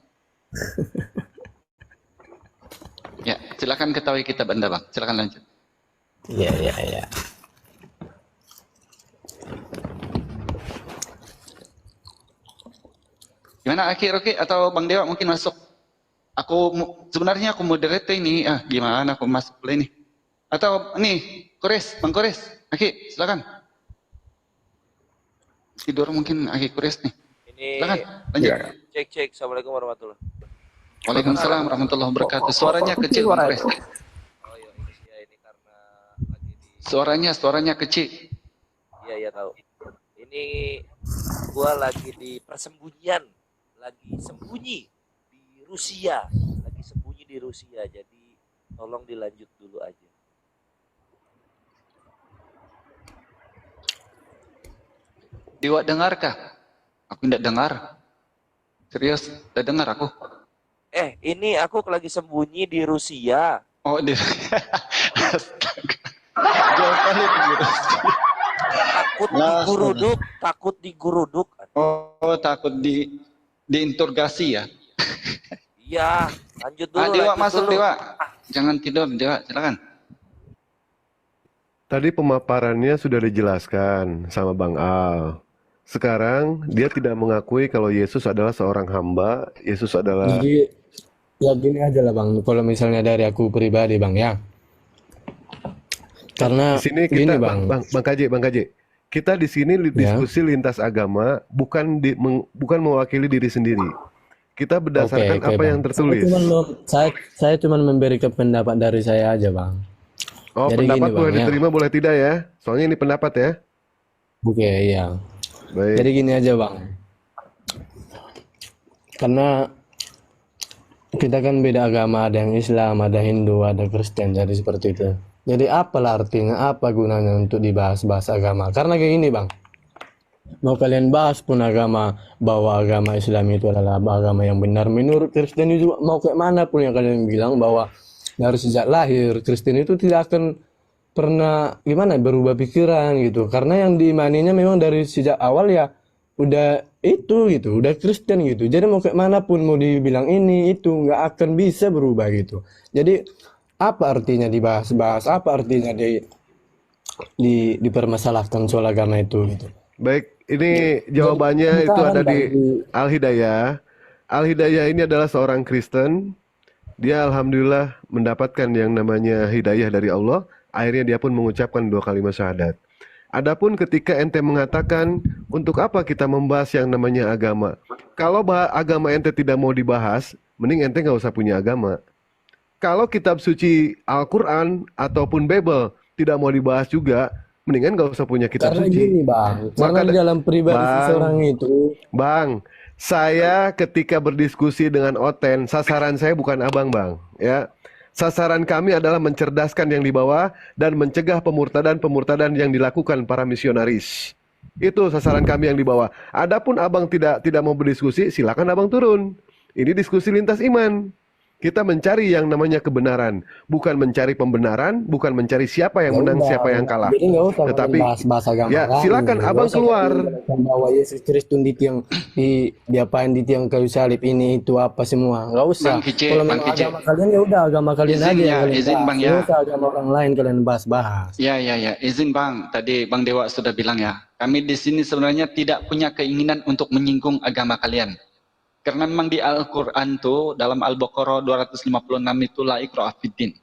silakan ketahui kitab Anda, Bang. Silakan lanjut. Iya, iya, iya. Gimana Aki, Roki atau Bang Dewa mungkin masuk? Sebenarnya aku moderate ini. Gimana aku masuk boleh nih? Atau nih, Kores, Bang Kores, Aki, silakan. Tidur mungkin Aki Kores nih. Silakan, lanjut. Cek. Assalamualaikum warahmatullahi. Waalaikumsalam warahmatullahi wabarakatuh. Suaranya kecil, Bang Kores. Oh iya, ini karena lagi di Suaranya kecil. Iya tahu. Ini gua lagi di persembunyian, lagi sembunyi di Rusia, jadi tolong dilanjut dulu aja. Dewa dengarkah? Aku tidak dengar. Serius, tidak dengar aku. Ini aku lagi sembunyi di Rusia. Oh, di jawabannya di Rusia. Takut diguruduk. Oh, takut diinterogasi ya? Iya, lanjut dulu. Dewa masuk dulu. Dewa. Jangan tidur, Dewa. Silakan. Tadi pemaparannya sudah dijelaskan sama Bang Al. Sekarang dia tidak mengakui kalau Yesus adalah seorang hamba. Yesus adalah... Jadi ya gini aja lah Bang, kalau misalnya dari aku pribadi Bang ya. Karena di sini kita Bang KJ, kita di sini diskusi lintas agama, bukan mewakili diri sendiri. Kita berdasarkan apa yang tertulis. Saya cuma memberikan pendapat dari saya aja Bang. Oh, jadi pendapat gini, boleh Bang, diterima boleh tidak ya? Soalnya ini pendapat ya. Oke, iya. Baik. Jadi gini aja Bang. Karena kita kan beda agama, ada yang Islam, ada Hindu, ada Kristen, jadi seperti itu. Jadi apalah artinya, apa gunanya untuk dibahas-bahas agama? Karena kayak gini Bang, mau kalian bahas pun agama, bahwa agama Islam itu adalah agama yang benar. Menurut Kristen itu mau kayak mana pun yang kalian bilang bahwa dari sejak lahir Kristen itu tidak akan pernah berubah pikiran gitu. Karena yang diimaninya memang dari sejak awal ya udah itu gitu, udah Kristen gitu. Jadi mau kayak mana pun mau dibilang ini itu nggak akan bisa berubah gitu. Jadi apa artinya dibahas-bahas? Apa artinya dipermasalahkan soal agama itu gitu? Baik, ini jawabannya itu ada di Al-Hidayah. Al-Hidayah ini adalah seorang Kristen. Dia alhamdulillah mendapatkan yang namanya hidayah dari Allah. Akhirnya dia pun mengucapkan 2 kalimat syahadat. Adapun ketika ente mengatakan untuk apa kita membahas yang namanya agama? Kalau agama ente tidak mau dibahas, mending ente nggak usah punya agama. Kalau kitab suci Al-Quran ataupun Bible tidak mau dibahas juga, mendingan nggak usah punya kitab karena suci. Gini Bang, karena di dalam pribadi seseorang itu. Bang, saya ketika berdiskusi dengan Oten, sasaran saya bukan abang Bang, ya. Sasaran kami adalah mencerdaskan yang di bawah dan mencegah pemurtadan yang dilakukan para misionaris. Itu sasaran kami yang di bawah. Adapun abang tidak mau berdiskusi, silakan abang turun. Ini diskusi lintas iman. Kita mencari yang namanya kebenaran, bukan mencari pembenaran, bukan mencari siapa yang menang, siapa yang kalah. Jadi nggak usah Tetapi bahas agama. ya silakan abang keluar. Bahwa Yesus Kristus di diapain di tiang kayu salib ini itu apa semua, nggak usah. Kalau memang agama kalian ya udah agama kalian aja yang kalian izin bahas. Bang ya. Nggak usah agama orang lain kalian bahas-bahas. Ya, izin Bang. Tadi Bang Dewa sudah bilang ya. Kami di sini sebenarnya tidak punya keinginan untuk menyinggung agama kalian. Karena memang di Al-Quran tuh dalam Al-Baqarah 256 itu la ikraha fiddin.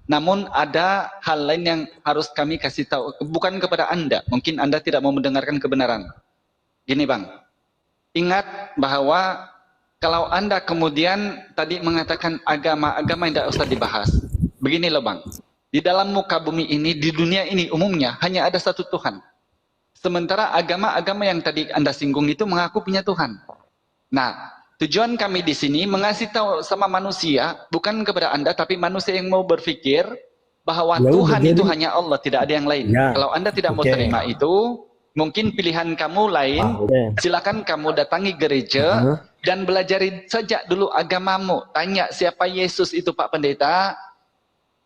Namun ada hal lain yang harus kami kasih tahu, bukan kepada Anda. Mungkin Anda tidak mau mendengarkan kebenaran. Gini Bang, ingat bahwa kalau Anda kemudian tadi mengatakan agama yang tidak usah dibahas. Begini loh Bang, di dalam muka bumi ini, di dunia ini umumnya hanya ada satu Tuhan. Sementara agama-agama yang tadi Anda singgung itu mengaku punya Tuhan. Nah, tujuan kami di sini mengasih tahu sama manusia, bukan kepada Anda, tapi manusia yang mau berpikir bahwa Tuhan itu hanya Allah, tidak ada yang lain. Ya. Kalau Anda tidak mau terima itu, mungkin pilihan kamu lain, silakan kamu datangi gereja dan belajari sejak dulu agamamu. Tanya siapa Yesus itu Pak Pendeta.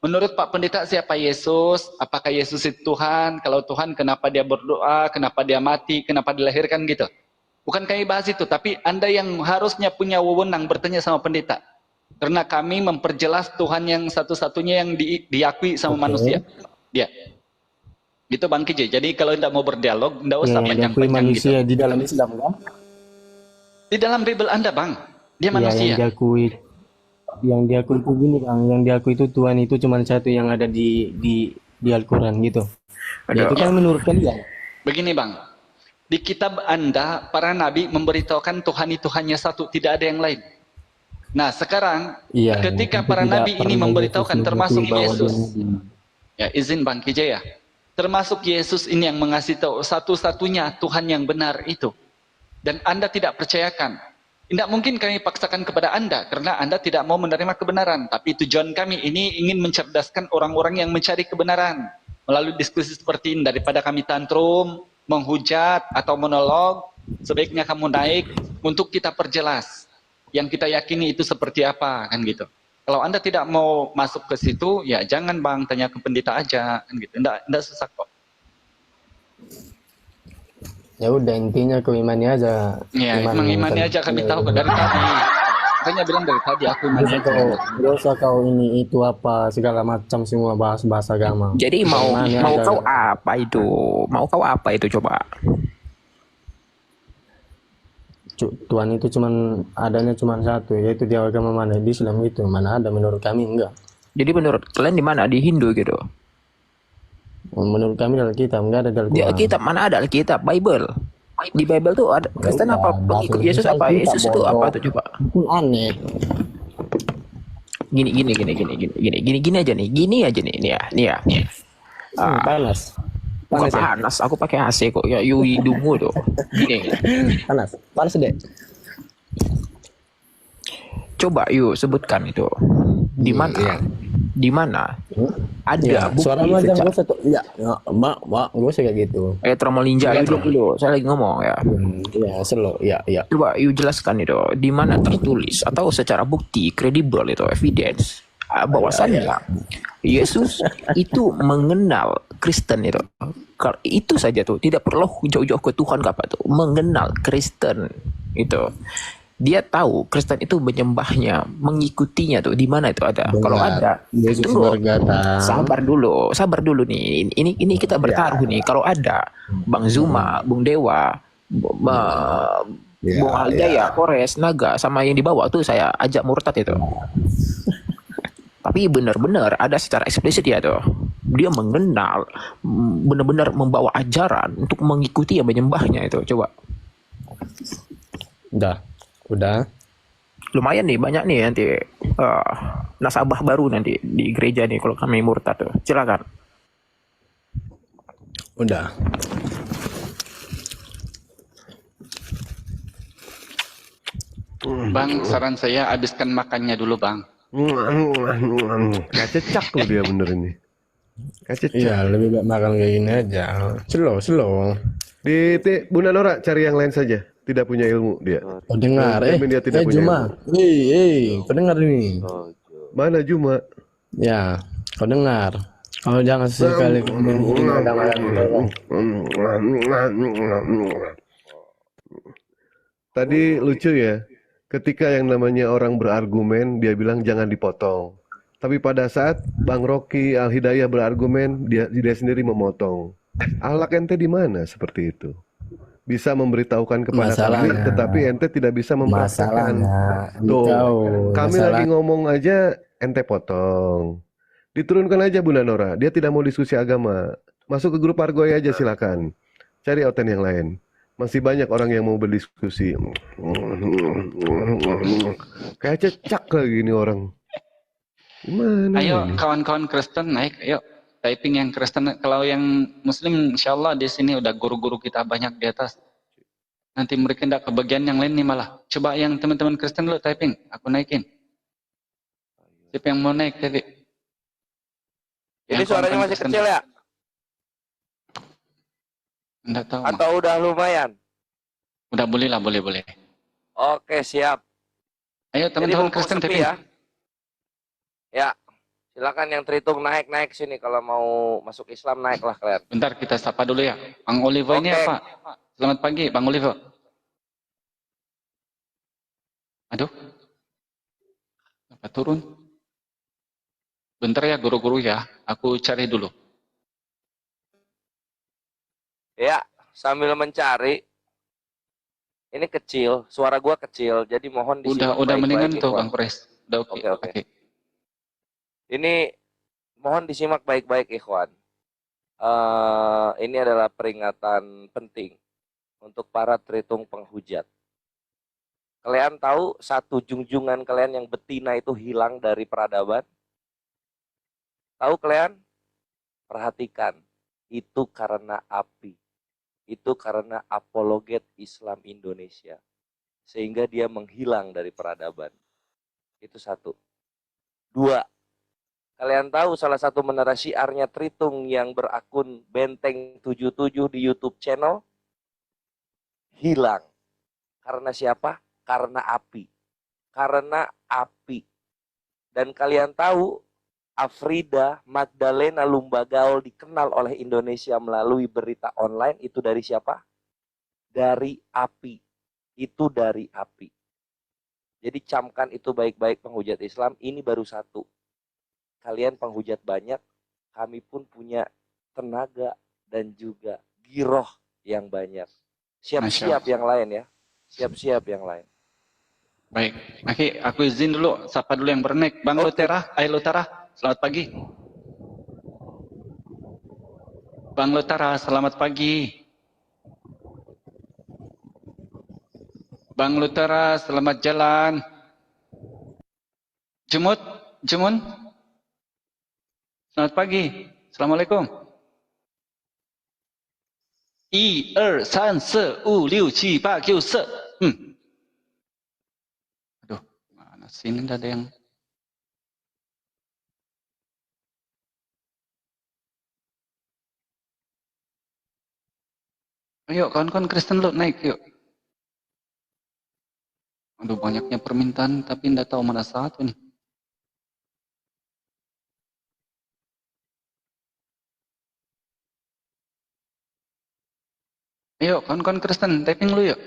Menurut Pak Pendeta siapa Yesus? Apakah Yesus itu Tuhan? Kalau Tuhan kenapa dia berdoa? Kenapa dia mati? Kenapa dilahirkan gitu? Bukan kami bahas itu, tapi Anda yang harusnya punya wewenang bertanya sama pendeta. Karena kami memperjelas Tuhan yang satu-satunya yang diakui sama manusia. Dia. Gitu Bang Kije. Jadi kalau tidak mau berdialog, tidak usah Yang diakui panjang-panjang gitu. manusia di dalam Islam kan? Di dalam Bible Anda, Bang. Dia Ya, manusia. yang diakui itu gini Bang, yang diakui itu Tuhan itu cuma satu yang ada di Al-Quran gitu. Ya, itu kan menurut kalian. Begini Bang, di kitab Anda, para nabi memberitahukan Tuhan itu hanya satu, tidak ada yang lain. Nah sekarang, Iya, ketika itu para tidak nabi ini pernah memberitahukan, Yesus termasuk mengakui bahwa Yesus. dia nabi. Ya izin Bang Kijaya, termasuk Yesus ini yang mengasih tahu satu-satunya Tuhan yang benar itu. Dan Anda tidak percayakan. Tidak mungkin kami paksakan kepada Anda, karena Anda tidak mau menerima kebenaran. Tapi tujuan kami ini ingin mencerdaskan orang-orang yang mencari kebenaran. Melalui diskusi seperti ini, daripada kami tantrum, menghujat, atau monolog, sebaiknya kamu naik untuk kita perjelas. Yang kita yakini itu seperti apa, kan gitu. Kalau Anda tidak mau masuk ke situ, ya jangan Bang, tanya ke pendeta aja, kan gitu. Tidak susah kok. Ya udah intinya kau imani aja. Ya, mengimani aja kami tahu kok dari tadi. Makanya bilang dari tadi aku imani aja. Gak usah kau ini itu apa segala macam semua bahas agama. Jadi mau aja. kau apa itu? Mau kau apa itu coba? Tuhan itu adanya cuman satu, yaitu di agama mana? Di Islam itu mana ada, menurut kami enggak. Jadi menurut kalian di mana? Di Hindu gitu? Menurut kami dalam Alkitab, enggak ada dalam Di Quran. Alkitab mana ada Alkitab? Bible. Di Bible tuh ada Kristen apa? Pengikut Yesus apa? Yesus itu apa tuh coba? Itu aneh. Gini aja nih. Gini aja nih. Nih ya. Panas. Bukan panas. Aku pakai AC kok. Ya hidungmu tuh. Gini. Panas deh. Coba yuk sebutkan itu. Di mana? Di mana ada bukti suara aja gue satu mak gue usah kayak gitu Tromol Ninja dulu saya lagi ngomong ya slow ya coba yuk jelaskan itu di mana tertulis atau secara bukti kredibel itu evidence bahwasannya Yesus itu mengenal Kristen itu saja tuh, tidak perlu jauh-jauh ke Tuhan apa tuh, mengenal Kristen itu. Dia tahu Kristen itu menyembahnya, mengikutinya tuh. Di mana itu ada? Kalau ada, Yesus tunggu. berkata, sabar dulu nih. Ini kita bertaruh nih. Kalau ada Bang Zuma, Bung Dewa, Bung Aldaya, Kores, Naga, sama yang di bawah tuh saya ajak murtad itu. Tapi benar-benar ada secara eksplisit ya tuh. Dia mengenal, benar-benar membawa ajaran untuk mengikuti yang menyembahnya itu. Coba. Udah. Lumayan nih, banyak nih nanti nasabah baru nanti di gereja nih kalau kami murtad tuh. Silakan. Udah. Bang, saran saya habiskan makannya dulu, Bang. Kacecak loh dia bener ini. Kacecak. Iya, lebih baik makan kayak gini aja. Slow. Bunda Nora cari yang lain saja. Tidak punya ilmu dia. Oh dengar, Dia tidak punya Juma. ilmu. Kau dengar ini. Mana Juma? Ya, kau dengar. Kau jangan sekali Tadi lucu ya. Ketika yang namanya orang berargumen, dia bilang jangan dipotong. Tapi pada saat Bang Rocky Al-Hidayah berargumen, dia sendiri memotong. Akhlak ente di mana seperti itu? Bisa memberitahukan kepada kami, tetapi ente tidak bisa mempraktekkan. Tuh, kami lagi ngomong aja, ente potong. Diturunkan aja Bunda Nora, dia tidak mau diskusi agama. Masuk ke grup Argoy aja silakan. Cari oten yang lain. Masih banyak orang yang mau berdiskusi. Kayak cecak lagi ini orang. Gimana Ayo ini? kawan-kawan Kristen naik, ayo. Typing yang Kristen, kalau yang Muslim insya Allah di sini udah guru-guru kita banyak di atas. Nanti mereka tidak kebagian yang lain nih malah. Coba yang teman-teman Kristen dulu typing, aku naikin. Siapa yang mau naik tadi? Ini suaranya masih kecil ya? Enggak tahu. Atau udah lumayan? Udah boleh lah, boleh. Oke, siap. Ayo teman-teman Kristen typing. Ya, silakan yang terhitung naik sini. Kalau mau masuk Islam naiklah kalian. Bentar kita sapa dulu ya. Bang Oliver ini apa? Selamat pagi, Bang Oliver. Aduh. Apa turun? Bentar ya guru-guru ya, aku cari dulu. Ya, sambil mencari, ini kecil, suara gua kecil, jadi mohon disimak Udah mendingan baik-baik, tuh ikhwan. Bang Kores. Udah oke. Oke, oke. Ini mohon disimak baik-baik, ikhwan. Ini adalah peringatan penting untuk para tritung penghujat. Kalian tahu satu junjungan kalian yang betina itu hilang dari peradaban? Tahu kalian? Perhatikan, itu karena api. Itu karena apologet Islam Indonesia. Sehingga dia menghilang dari peradaban. Itu satu. Dua, kalian tahu salah satu menara syiarnya Tritung yang berakun Benteng 77 di YouTube channel? Hilang. Karena siapa? Karena api. Karena api. Dan kalian tahu, Afrida Magdalena Lumbagaol dikenal oleh Indonesia melalui berita online, itu dari siapa? Dari api. Itu dari api. Jadi camkan itu baik-baik penghujat Islam, ini baru satu. Kalian penghujat banyak, kami pun punya tenaga dan juga giroh yang banyak. Siap-siap yang lain ya. Siap-siap yang lain. Baik, aku izin dulu, sapa dulu yang bernek. Bang Lutera, Lutera, selamat pagi. Bang Lutera, selamat pagi. Bang Lutera, selamat jalan. Jemun, selamat pagi. Assalamualaikum. 1 2 3 4 5 6 7 8 9 10. Aduh, mana sini ada yang ayo kawan-kawan Kristen lo naik yuk. Aduh banyaknya permintaan tapi tidak tahu mana satu nih. Ayo kawan-kawan Kristen typing lu yuk.